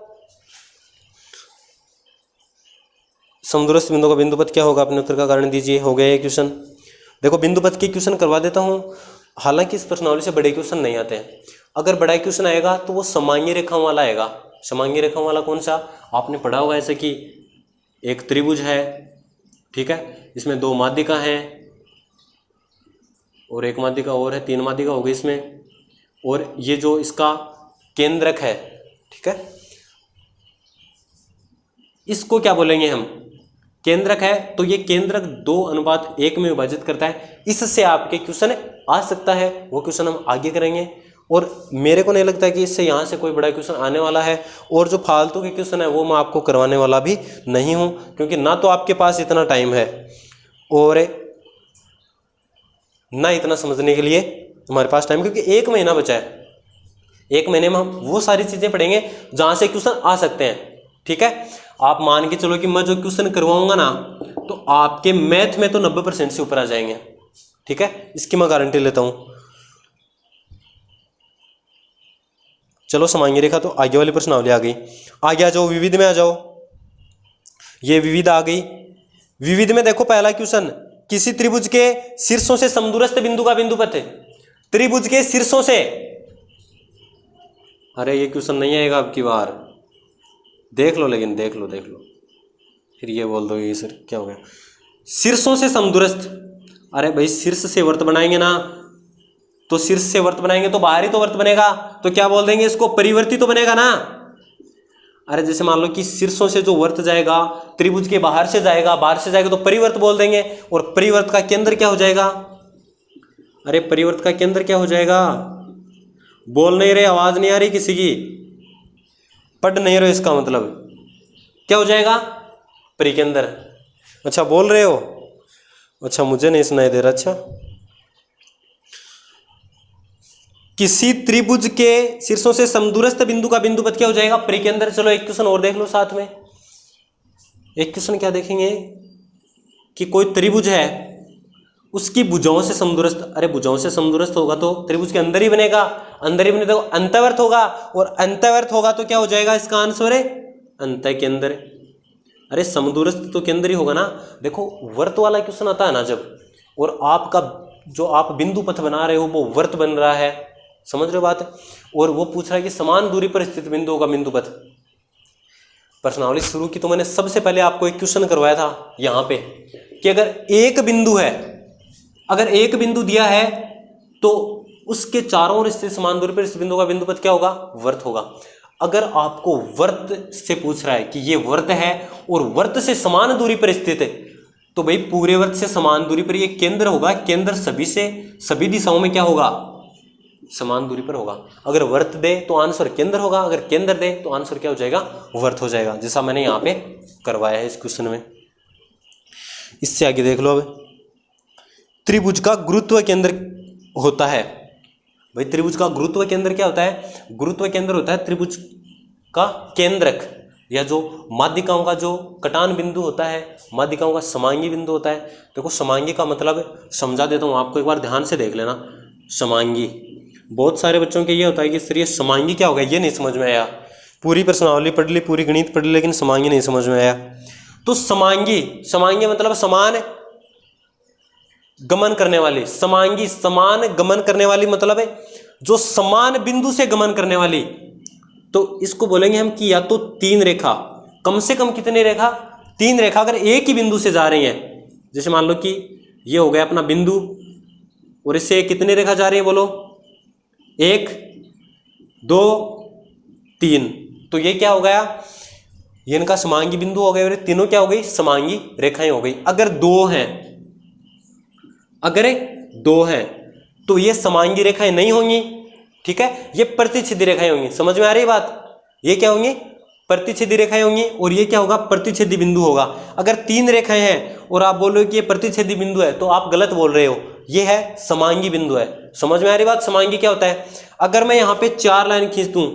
समदूरस्थ बिंदु का बिंदु पथ क्या होगा? अपने उत्तर का कारण दीजिए। हो गया ये क्वेश्चन। देखो बिंदु पथ के क्वेश्चन करवा देता हूँ, हालांकि इस प्रश्नावली से बड़े क्वेश्चन नहीं आते हैं। अगर बड़ा क्वेश्चन आएगा तो वो समांगी रेखाओं वाला आएगा। समांगी रेखाओं वाला कौन सा? आपने पढ़ा होगा, ऐसे कि एक त्रिभुज है, ठीक है, इसमें दो माध्यिका हैं, और एक माध्यिका और है, 3 माध्यिका हो गई इसमें, और ये जो इसका केंद्रक है, ठीक है, इसको क्या बोलेंगे हम, केंद्रक है। तो ये केंद्रक 2:1 में विभाजित करता है। इससे आपके क्वेश्चन आ सकता है, वो क्वेश्चन हम आगे करेंगे। और मेरे को नहीं लगता है कि इससे यहाँ से कोई बड़ा क्वेश्चन आने वाला है, और जो फालतू के क्वेश्चन है वो मैं आपको करवाने वाला भी नहीं हूँ, क्योंकि ना तो आपके पास इतना टाइम है और ना इतना समझने के लिए हमारे पास टाइम, क्योंकि 1 महीना बचा है। 1 महीने में हम वो सारी चीज़ें पढ़ेंगे जहाँ से क्वेश्चन आ सकते हैं, ठीक है। आप मान के चलो कि मैं जो क्वेश्चन करवाऊंगा ना, तो आपके मैथ में तो 90% से ऊपर आ जाएंगे, ठीक है, इसकी मैं गारंटी लेता हूँ। चलो समांगी रेखा तो आगे वाली प्रश्नावली आ गई। आगे आ जाओ, विविध में आ जाओ। ये विविध आ गई। विविध में देखो पहला क्वेश्चन, किसी त्रिभुज के शीर्षों से समदूरस्थ बिंदु का बिंदुपथ है। त्रिभुज के शीर्षों से, अरे ये क्वेश्चन नहीं आएगा अब की बार, देख लो, लेकिन देख लो फिर ये बोल दो ये सर क्या हो गया। शीर्षों से समदूरस्थ, अरे भाई शीर्ष से वृत्त बनाएंगे ना, तो शीर्ष से वृत्त बनाएंगे तो बाहरी तो वृत्त बनेगा, तो क्या बोल देंगे इसको, परिवर्ती तो बनेगा ना। अरे जैसे मान लो कि शीर्षों से जो वृत्त जाएगा त्रिभुज के बाहर से जाएगा, तो परिवर्त बोल देंगे, और परिवर्त का केंद्र क्या हो जाएगा, अरे परिवर्त का केंद्र क्या हो जाएगा, बोल नहीं रहे, आवाज नहीं आ रही किसी की, पढ़ नहीं रहे, इसका मतलब क्या हो जाएगा, परिकेंद्र। अच्छा बोल रहे हो, अच्छा मुझे नहीं सुनाई दे रहा। अच्छा, किसी त्रिभुज के शीर्षों से समदूरस्थ बिंदु का बिंदुपथ क्या हो जाएगा, परिकेंद्र। चलो एक क्वेश्चन और देख लो साथ में। एक क्वेश्चन क्या देखेंगे कि कोई त्रिभुज है, उसकी भुजाओं से समदूरस्थ, अरे भुजाओं से समदूरस्थ होगा तो त्रिभुज के अंदर ही बनेगा, अंदर ही बने तो अंतःवर्त होगा, और अंतःवर्त होगा तो क्या हो जाएगा, इसका आंसर है अंतःकेंद्र। अरे समदूरस्थ तो केंद्र ही होगा ना। देखो वर्त वाला क्वेश्चन आता है ना जब, और आपका जो आप बिंदु पथ बना रहे हो वो वर्त बन रहा है, समझ रहे हो बात, और वो पूछ रहा है कि समान दूरी पर स्थित बिंदुओं का बिंदु पथ। प्रश्नावली शुरू की तो मैंने सबसे पहले आपको एक क्वेश्चन करवाया था यहाँ पे कि अगर एक बिंदु है, अगर एक बिंदु दिया है तो उसके चारों ओर स्थित समान दूरी पर इस बिंदु का बिंदुपथ क्या होगा, वर्त होगा। अगर आपको वर्त से पूछ रहा है कि ये वर्त है और वर्त से समान दूरी पर स्थित है, तो भाई पूरे वर्त से समान दूरी पर ये केंद्र होगा। केंद्र सभी दिशाओं में क्या होगा, समान दूरी पर होगा। अगर वर्त दे तो आंसर केंद्र होगा, अगर केंद्र दे तो आंसर क्या हो जाएगा, वर्त हो जाएगा, जैसा मैंने यहाँ पे करवाया है इस क्वेश्चन में। इससे आगे देख लो, अब त्रिभुज का गुरुत्व केंद्र होता है। भाई त्रिभुज का गुरुत्व केंद्र क्या होता है, गुरुत्व केंद्र होता है त्रिभुज का केंद्रक, या जो माध्यिकाओं का जो कटान बिंदु होता है, माध्यिकाओं का समांगी बिंदु होता है। देखो समांगी का मतलब समझा देता हूँ आपको, एक बार ध्यान से देख लेना। समांगी बहुत सारे बच्चों के ये होता है कि सर ये समांगी क्या होगा, ये नहीं समझ में आया, पूरी प्रश्नावली पढ़ ली, पूरी गणित पढ़ ली, लेकिन समांगी नहीं समझ में आया। तो समांगी मतलब समान गमन करने वाली, समांगी समान गमन करने वाली मतलब है जो समान बिंदु से गमन करने वाली। तो इसको बोलेंगे हम कि या तो 3 रेखा, कम से कम कितनी रेखा, 3 रेखा अगर एक ही बिंदु से जा रही है। जैसे मान लो कि ये हो गया अपना बिंदु, और इससे कितनी रेखा जा रही है, बोलो 1 2 3, तो ये क्या हो गया, ये इनका समांगी बिंदु हो गए, और तीनों क्या हो गई, समांगी रेखाएं हो गई। अगर 2 हैं तो ये समांगी रेखाएं नहीं होंगी, ठीक है, ये प्रतिच्छेदी रेखाएं होंगी। समझ में आ रही बात, ये क्या होंगी, प्रतिच्छेदी रेखाएं होंगी, और ये क्या होगा, प्रतिच्छेदी बिंदु होगा। अगर 3 रेखाएं हैं और आप बोल रहे हो कि ये प्रतिच्छेदी बिंदु है, तो आप गलत बोल रहे हो, ये है समांगी बिंदु है। समझ में आ रही बात, समांगी क्या होता है। अगर मैं यहाँ पे 4 लाइन खींच दूं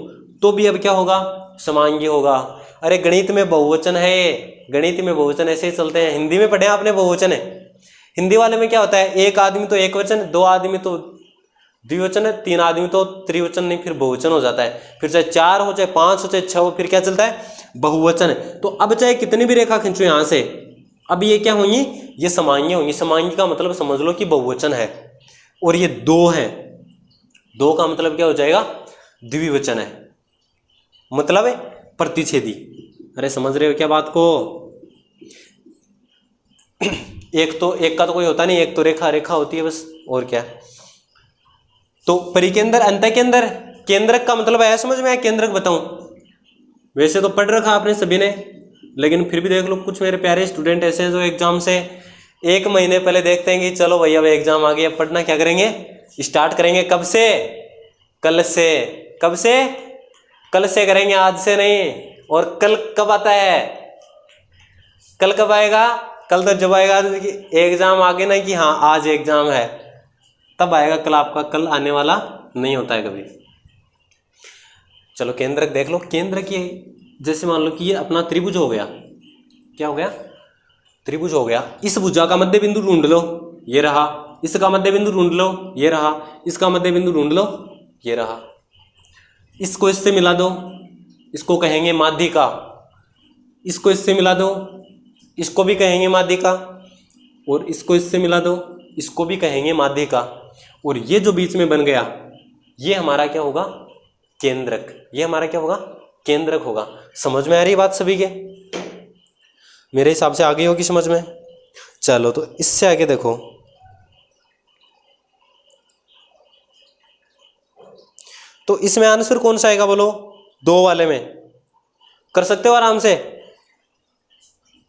तो भी अब क्या होगा, समांगी होगा। अरे गणित में बहुवचन है, गणित में बहुवचन ऐसे ही चलते हैं, हिंदी में पढ़े आपने बहुवचन है। हिंदी वाले में क्या होता है, 1 आदमी तो एक वचन, 2 आदमी तो द्विवचन है, 3 आदमी तो त्रिवचन नहीं फिर बहुवचन हो जाता है। फिर चाहे 4 हो, चाहे 5 हो, चाहे 6 हो, फिर क्या चलता है, बहुवचन है। तो अब चाहे कितनी भी रेखा खींचो यहाँ से, अब ये क्या होंगी, ये समांगी होंगी। समांगी का मतलब समझ लो कि बहुवचन है, और ये 2 है, 2 का मतलब क्या हो जाएगा, द्विवचन है, मतलब है प्रतिच्छेदी। अरे समझ रहे हो क्या बात को। एक का तो कोई होता नहीं, एक तो रेखा होती है बस, और क्या। तो परिकेंद्र, अंतःकेंद्र, केंद्रक का मतलब है, समझ में आया? केंद्रक बताऊं, वैसे तो पढ़ रखा आपने सभी ने, लेकिन फिर भी देख लो, कुछ मेरे प्यारे स्टूडेंट ऐसे हैं जो एग्जाम से 1 महीने पहले देखते हैं कि चलो भैया अब एग्जाम आ गया, अब पढ़ना क्या करेंगे, स्टार्ट करेंगे। कब से? कल से। कब से? कल से करेंगे, आज से नहीं। और कल कब आता है? कल कब आएगा? कल तो जब आएगा एग्जाम आगे ना, कि हाँ आज एग्जाम है, तब आएगा कल आपका, कल आने वाला नहीं होता है कभी। चलो केंद्रक देख लो। केंद्र की जैसे मान लो कि ये अपना त्रिभुज हो गया, क्या हो गया? त्रिभुज हो गया। इस भुजा का मध्य बिंदु ढूंढ लो, ये रहा। इसका मध्य बिंदु ढूंढ लो, ये रहा। इसका मध्य बिंदु ढूंढ लो, ये रहा। इसको इससे मिला दो, इसको कहेंगे माध्यिका। इसको इससे मिला दो, इसको भी कहेंगे माध्यिका। और इसको इससे मिला दो, इसको भी कहेंगे माध्यिका। और ये जो बीच में बन गया, ये हमारा क्या होगा? केंद्रक। ये हमारा क्या होगा? केंद्रक होगा। समझ में आ रही बात सभी के? मेरे हिसाब से आ गई होगी समझ में। चलो तो इससे आगे देखो, तो इसमें आंसर कौन सा आएगा बोलो? 2 वाले में कर सकते हो आराम से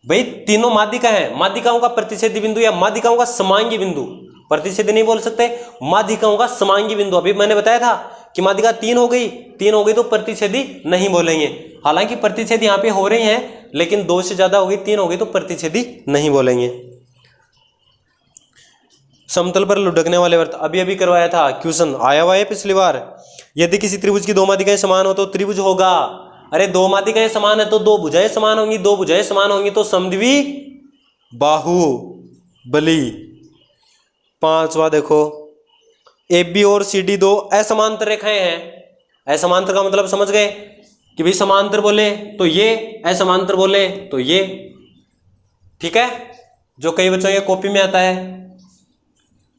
भाई। तीनों माध्यिका हैं, माध्यिकाओं का प्रतिच्छेदी बिंदु या माध्यिकाओं का समांगी बिंदु, प्रतिच्छेदी नहीं बोल सकते, माध्यिकाओं का समांगी बिंदु। अभी मैंने बताया था कि माध्यिका 3 हो गई, 3 हो गई तो प्रतिच्छेदी नहीं बोलेंगे। हालांकि प्रतिच्छेद यहाँ पे हो रही हैं, लेकिन 2 से ज्यादा हो गई, 3 हो गई तो प्रतिच्छेदी नहीं बोलेंगे। समतल पर लुढ़कने वाले वृत्त अभी अभी करवाया था, क्वेश्चन आया हुआ है पिछली बार। यदि किसी त्रिभुज की 2 माध्यिकाएं समान हो तो त्रिभुज होगा। अरे 2 माध्यिकाएं समान है तो 2 भुजाएं समान होंगी, 2 भुजाएं समान होंगी तो समद्वि बाहुबली। 5वां देखो, AB और CD 2 असमांतर रेखाएं हैं। असमांतर का मतलब समझ गए कि भाई समांतर बोले तो ये, असमांतर बोले तो ये, ठीक है, जो कई बच्चों के कॉपी में आता है।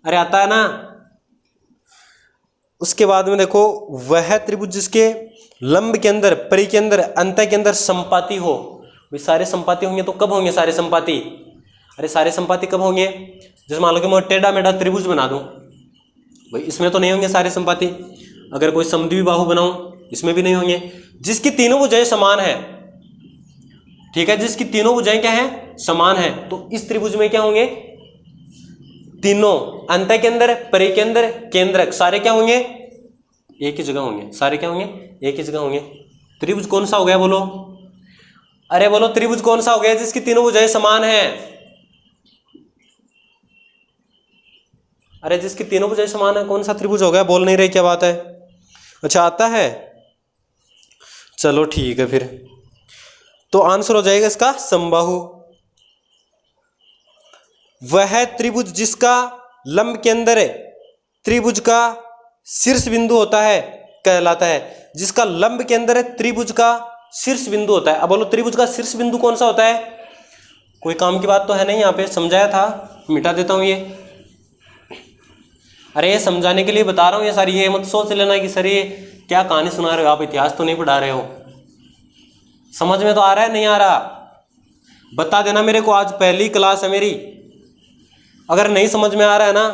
अरे आता है ना। उसके बाद में देखो, वह त्रिभुज जिसके लंब के अंदर, परि के अंदर, अंत के अंदर संपाती हो। भाई सारे संपाती होंगे तो कब होंगे सारे संपाती? अरे सारे संपाती कब होंगे? जैसे मान लो कि मैं टेढ़ा मेढ़ा त्रिभुज बना दूं, भाई इसमें तो नहीं होंगे सारे संपाती। अगर कोई समद्वि बाहु बनाऊं, इसमें भी नहीं होंगे। जिसकी तीनों भुजाएं समान है, ठीक है, जिसकी तीनों भुजाएं क्या है? समान है, तो इस त्रिभुज में क्या होंगे? तीनों, अंत के अंदर, परि के अंदर, केंद्रक, सारे क्या होंगे? एक ही जगह होंगे। सारे क्या होंगे? एक ही जगह होंगे। त्रिभुज कौन सा हो गया बोलो? अरे बोलो त्रिभुज कौन सा हो गया जिसकी तीनों भुजाएं समान है? अरे जिसकी तीनों भुजाएं समान है, कौन सा त्रिभुज हो गया? बोल नहीं रहे, क्या बात है? अच्छा आता है, चलो ठीक है। फिर तो आंसर हो जाएगा इसका समबाहु। वह त्रिभुज जिसका लंब के अंदर है त्रिभुज का शीर्ष बिंदु होता है कहलाता है। जिसका लंब के अंदर है त्रिभुज का शीर्ष बिंदु होता है। अब बोलो त्रिभुज का शीर्ष बिंदु कौन सा होता है? कोई काम की बात तो है नहीं, यहाँ पे समझाया था, मिटा देता हूं ये। अरे ये समझाने के लिए बता रहा हूँ ये सारी, ये मत सोच लेना कि सर ये क्या कहानी सुना रहे हो आप, इतिहास तो नहीं पढ़ा रहे हो। समझ में तो आ रहा है, नहीं आ रहा? बता देना मेरे को, आज पहली क्लास है मेरी। अगर नहीं समझ में आ रहा है ना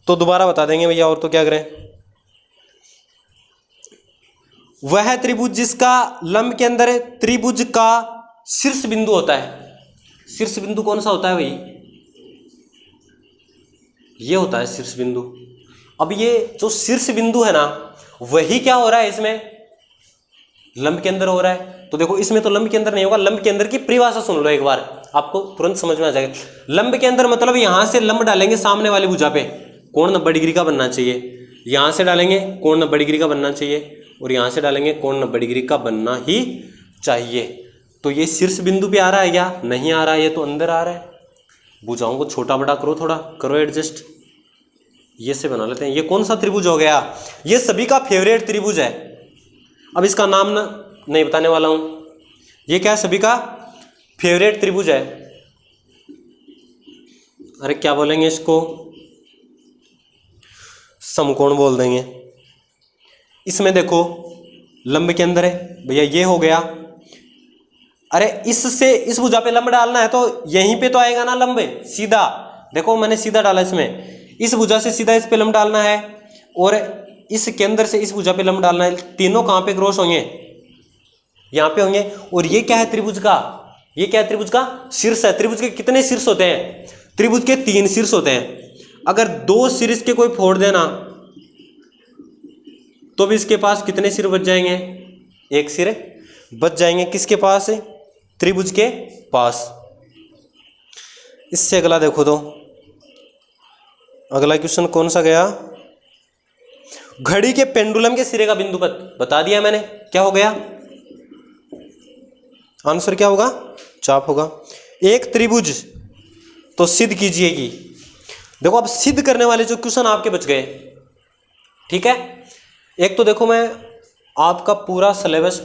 तो दोबारा बता देंगे भैया, और तो क्या करें। वह त्रिभुज जिसका लंब के अंदर त्रिभुज का शीर्ष बिंदु होता है। शीर्ष बिंदु कौन सा होता है भाई? ये होता है शीर्ष बिंदु। अब ये जो शीर्ष बिंदु है ना, वही क्या हो रहा है इसमें? लंब के अंदर हो रहा है। तो देखो इसमें तो लंब के अंदर नहीं होगा। लंब के अंदर की परिभाषा सुन लो एक बार, आपको तुरंत समझ में आ जाएगा। लंब के अंदर मतलब यहां से लंब डालेंगे सामने वाली भुजा पे, कोण 90 डिग्री का बनना चाहिए। यहां से डालेंगे कोण 90 डिग्री का बनना चाहिए, और यहां से डालेंगे कोण 90 डिग्री का बनना ही चाहिए। तो ये शीर्ष बिंदु पे आ रहा है या नहीं आ रहा है? ये तो अंदर आ रहा है। भुजाओं को छोटा बड़ा करो, थोड़ा करो एडजस्ट। ये से बना लेते हैं। ये कौन सा त्रिभुज हो गया? ये सभी का फेवरेट त्रिभुज है। अब इसका नाम नहीं बताने वाला हूं। ये क्या है? सभी का फेवरेट त्रिभुज है। अरे क्या बोलेंगे इसको? समकोण बोल देंगे। इसमें देखो लंब के अंदर है भैया, ये हो गया। अरे इससे इस भुजा पे लंब डालना है तो यहीं पे तो आएगा ना लंब सीधा। देखो मैंने सीधा डाला इसमें, इस भुजा से सीधा इस पे लंब डालना है और इस केंद्र से इस भुजा पे लंब डालना है। तीनों कहाँ पे क्रॉस होंगे, यहाँ पे होंगे। और ये क्या है त्रिभुज का, ये क्या है त्रिभुज का शीर्ष है। त्रिभुज के कितने शीर्ष होते हैं, त्रिभुज के 3 शीर्ष होते हैं। अगर 2 शीर्ष के कोई फोड़ देना तो भी इसके पास कितने सिर बच जाएंगे, 1 सिर बच जाएंगे। किसके पास, त्रिभुज के पास। इससे अगला देखो तो अगला क्वेश्चन कौन सा गया, घड़ी के पेंडुलम के सिरे का बिंदुपथ बता दिया मैंने, क्या हो गया आंसर, क्या होगा चाप होगा। एक त्रिभुज तो सिद्ध कीजिएगी। देखो अब सिद्ध करने वाले जो क्वेश्चन आपके बच गए, ठीक है। एक तो देखो मैं आपका पूरा सिलेबस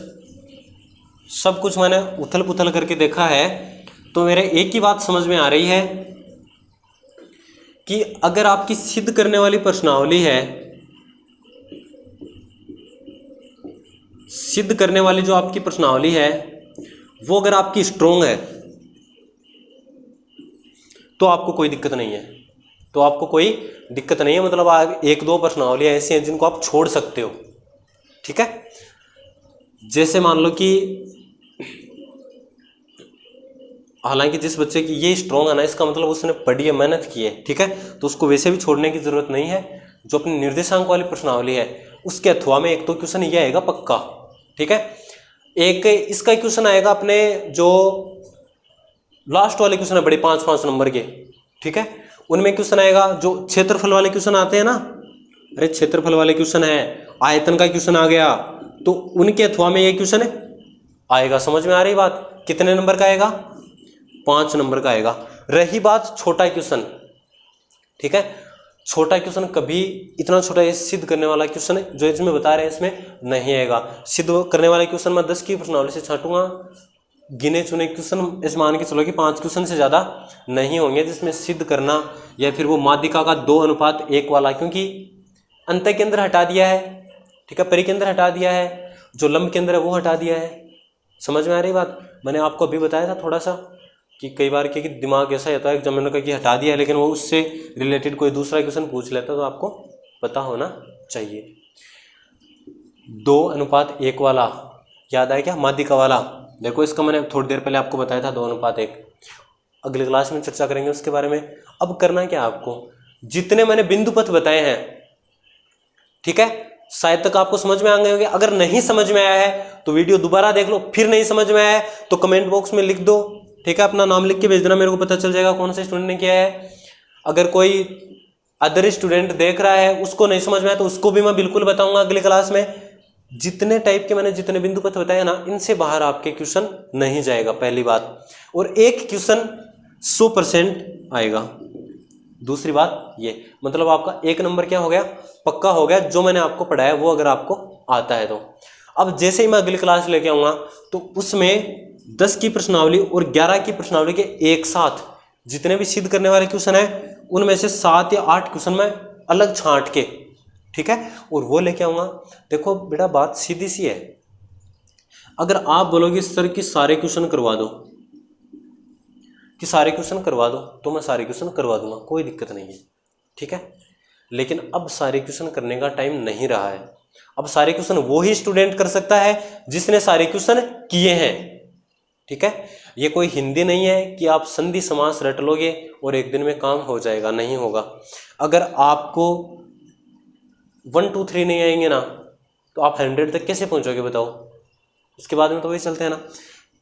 सब कुछ मैंने उथल पुथल करके देखा है, तो मेरे एक ही बात समझ में आ रही है कि अगर आपकी सिद्ध करने वाली प्रश्नावली है, सिद्ध करने वाली जो आपकी प्रश्नावली है वो अगर आपकी स्ट्रोंग है तो आपको कोई दिक्कत नहीं है, तो आपको कोई दिक्कत नहीं है। मतलब आप 1-2 प्रश्नावलियां ऐसी हैं जिनको आप छोड़ सकते हो, ठीक है। जैसे मान लो कि हालांकि जिस बच्चे की ये स्ट्रोंग है ना, इसका मतलब उसने पढ़ी है, मेहनत की है, ठीक है, तो उसको वैसे भी छोड़ने की जरूरत नहीं है। जो अपनी निर्देशांक वाली प्रश्नावली है उसके अथवा में 1-2 क्वेश्चन ये आएगा पक्का, ठीक है। एक इसका क्वेश्चन आएगा अपने जो लास्ट वाले क्वेश्चन है बड़े 5-5 नंबर के, ठीक है, उनमें क्वेश्चन आएगा जो क्षेत्रफल वाले क्वेश्चन आते हैं ना, अरे क्षेत्रफल वाले क्वेश्चन है, आयतन का क्वेश्चन आ गया, तो उनके अथवा में ये क्वेश्चन आएगा। समझ में आ रही बात, कितने नंबर का आएगा, 5 नंबर का आएगा। रही बात छोटा क्वेश्चन, ठीक है, छोटा क्वेश्चन कभी इतना छोटा ये सिद्ध करने वाला क्वेश्चन जो इसमें बता रहे हैं इसमें नहीं आएगा। सिद्ध करने वाले क्वेश्चन मैं 10 की प्रश्नावली से छांटूंगा, गिने चुने क्वेश्चन इस मान के चलो कि 5 क्वेश्चन से ज़्यादा नहीं होंगे जिसमें सिद्ध करना, या फिर वो माध्यिका का 2:1 वाला, क्योंकि अंत केंद्र हटा दिया है, ठीक है, परिकेंद्र हटा दिया है, जो लंब केंद्र है वो हटा दिया है। समझ में आ रही बात, मैंने आपको अभी बताया था थोड़ा सा कि कई बार कि दिमाग ऐसा होता है एग्जामिनर का कि हटा दिया है, लेकिन वो उससे रिलेटेड कोई दूसरा क्वेश्चन पूछ लेता है, तो आपको पता होना चाहिए। 2:1 वाला याद आया क्या, माध्यिका वाला, देखो इसका मैंने थोड़ी देर पहले आपको बताया था 2:1। अगली क्लास में चर्चा करेंगे उसके बारे में। अब करना क्या आपको, जितने मैंने बिंदुपथ बताए हैं, ठीक है, शायद तक आपको समझ में आ गए होंगे। अगर नहीं समझ में आया है तो वीडियो दोबारा देख लो, फिर नहीं समझ में आया है तो कमेंट बॉक्स में लिख दो, ठीक है, अपना नाम लिख के भेज देना, मेरे को पता चल जाएगा कौन से स्टूडेंट ने किया है। अगर कोई अदर स्टूडेंट देख रहा है उसको नहीं समझ में आया तो उसको भी मैं बिल्कुल बताऊंगा अगली क्लास में। जितने टाइप के मैंने जितने बिंदुपथ बताए ना, इनसे बाहर आपके क्वेश्चन नहीं जाएगा, पहली बात। और एक क्वेश्चन 100% आएगा। दूसरी बात ये, मतलब आपका 1 नंबर क्या हो गया, पक्का हो गया, जो मैंने आपको पढ़ाया वो अगर आपको आता है तो। अब जैसे ही मैं अगली क्लास लेके आऊँगा तो उसमें 10 की प्रश्नावली और 11 की प्रश्नावली के एक साथ जितने भी सिद्ध करने वाले क्वेश्चन हैं उनमें से 7 या 8 क्वेश्चन मैं अलग छांट के, ठीक है, और वो लेके आऊँगा। देखो बेटा बात सीधी सी है, अगर आप बोलोगे सर कि सारे क्वेश्चन करवा दो, कि सारे क्वेश्चन करवा दो, तो मैं सारे क्वेश्चन करवा दूंगा, कोई दिक्कत नहीं है, ठीक है। लेकिन अब सारे क्वेश्चन करने का टाइम नहीं रहा है। अब सारे क्वेश्चन वो ही स्टूडेंट कर सकता है जिसने सारे क्वेश्चन किए हैं, ठीक है। ये कोई हिंदी नहीं है कि आप संधि समास रट लोगे और एक दिन में काम हो जाएगा, नहीं होगा। अगर आपको 1 2 3 नहीं आएंगे ना तो आप 100 तक कैसे पहुंचोगे बताओ, उसके बाद में तो वही चलते हैं ना।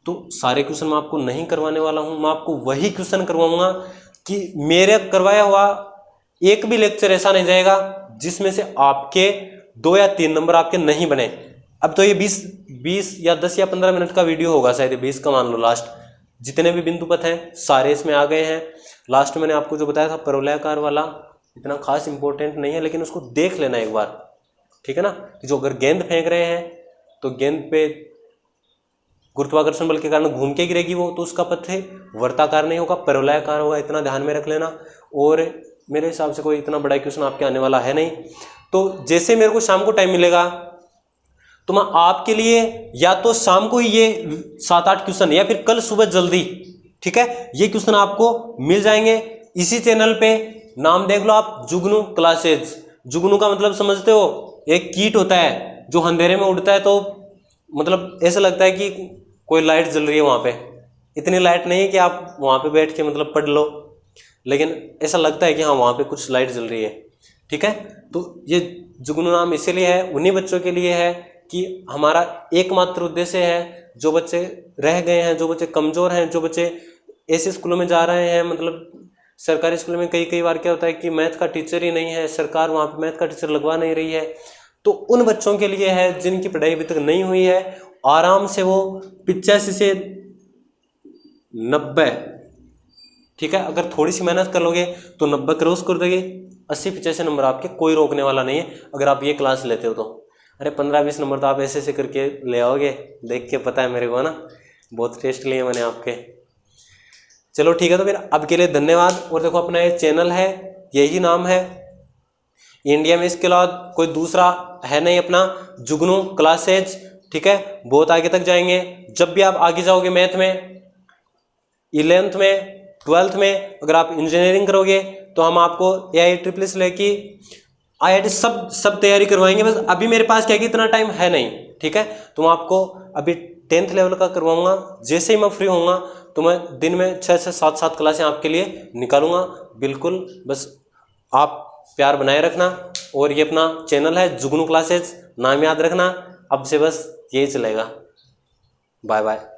तो सारे क्वेश्चन मैं आपको नहीं करवाने वाला हूं, मैं आपको वही क्वेश्चन करवाऊंगा कि मेरे करवाया हुआ एक भी लेक्चर ऐसा नहीं जाएगा जिसमें से आपके 2 या 3 नंबर आपके नहीं बने। अब तो ये 20 या 10 या 15 मिनट का वीडियो होगा, शायद 20 का मान लो लास्ट। जितने भी बिंदुपथ हैं सारे इसमें आ गए हैं। लास्ट मैंने आपको जो बताया था परवलयाकार वाला इतना खास इंपॉर्टेंट नहीं है, लेकिन उसको देख लेना एक बार, ठीक है ना। कि जो अगर गेंद फेंक रहे हैं तो गेंद पे गुरुत्वाकर्षण बल के कारण घूम के गिरेगी वो, तो उसका पथ वर्ताकार नहीं होगा, परवलयाकार होगा, इतना ध्यान में रख लेना। और मेरे हिसाब से कोई इतना बड़ा क्वेश्चन आपके आने वाला है नहीं। तो जैसे मेरे को शाम को टाइम मिलेगा तो मैं आपके लिए या तो शाम को ही ये 7-8 क्वेश्चन या फिर कल सुबह जल्दी, ठीक है, ये क्वेश्चन आपको मिल जाएंगे। इसी चैनल पे नाम देख लो आप, जुगनू क्लासेज। जुगनू का मतलब समझते हो, एक कीट होता है जो अंधेरे में उड़ता है, तो मतलब ऐसा लगता है कि कोई लाइट जल रही है वहाँ पे। इतनी लाइट नहीं है कि आप वहाँ पे बैठ के मतलब पढ़ लो, लेकिन ऐसा लगता है कि हाँ वहाँ पे कुछ लाइट जल रही है। ठीक है, तो ये जुगनू नाम इसीलिए है, उन्हीं बच्चों के लिए है कि हमारा एकमात्र उद्देश्य है, जो बच्चे रह गए हैं, जो बच्चे कमज़ोर हैं, जो बच्चे ऐसे स्कूलों में जा रहे हैं, मतलब सरकारी स्कूलों में कई बार क्या होता है कि मैथ का टीचर ही नहीं है, सरकार वहाँ पे मैथ का टीचर लगवा नहीं रही है, तो उन बच्चों के लिए है जिनकी पढ़ाई अभी तक नहीं हुई है। आराम से वो 85 से 90, ठीक है, अगर थोड़ी सी मेहनत कर लोगे तो 90 क्रॉस कर दोगे। 80-85 नंबर आपके कोई रोकने वाला नहीं है अगर आप ये क्लास लेते हो तो। अरे 15-20 नंबर तो आप ऐसे ऐसे करके ले आओगे, देख के पता है मेरे को ना, बहुत टेस्ट लिए मैंने आपके। चलो ठीक है, तो फिर अब के लिए धन्यवाद। और देखो अपना ये चैनल है, यही नाम है इंडिया में, इसके अलावा कोई दूसरा है नहीं अपना, जुगनू क्लासेज। ठीक है, बहुत आगे तक जाएंगे। जब भी आप आगे जाओगे मैथ में, 11th में, 12th में, अगर आप इंजीनियरिंग करोगे तो हम आपको AIEEE की IIT सब तैयारी करवाएंगे। बस अभी मेरे पास क्या कि इतना टाइम है नहीं। ठीक है, तो मैं आपको अभी 10th लेवल का करवाऊंगा। जैसे ही मैं फ्री होऊंगा तो मैं दिन में 6 से 7 क्लासें आपके लिए निकालूंगा। बिल्कुल, बस आप प्यार बनाए रखना। और ये अपना चैनल है जुगनू क्लासेज, नाम याद रखना। अब से बस यही चलेगा। Bye bye.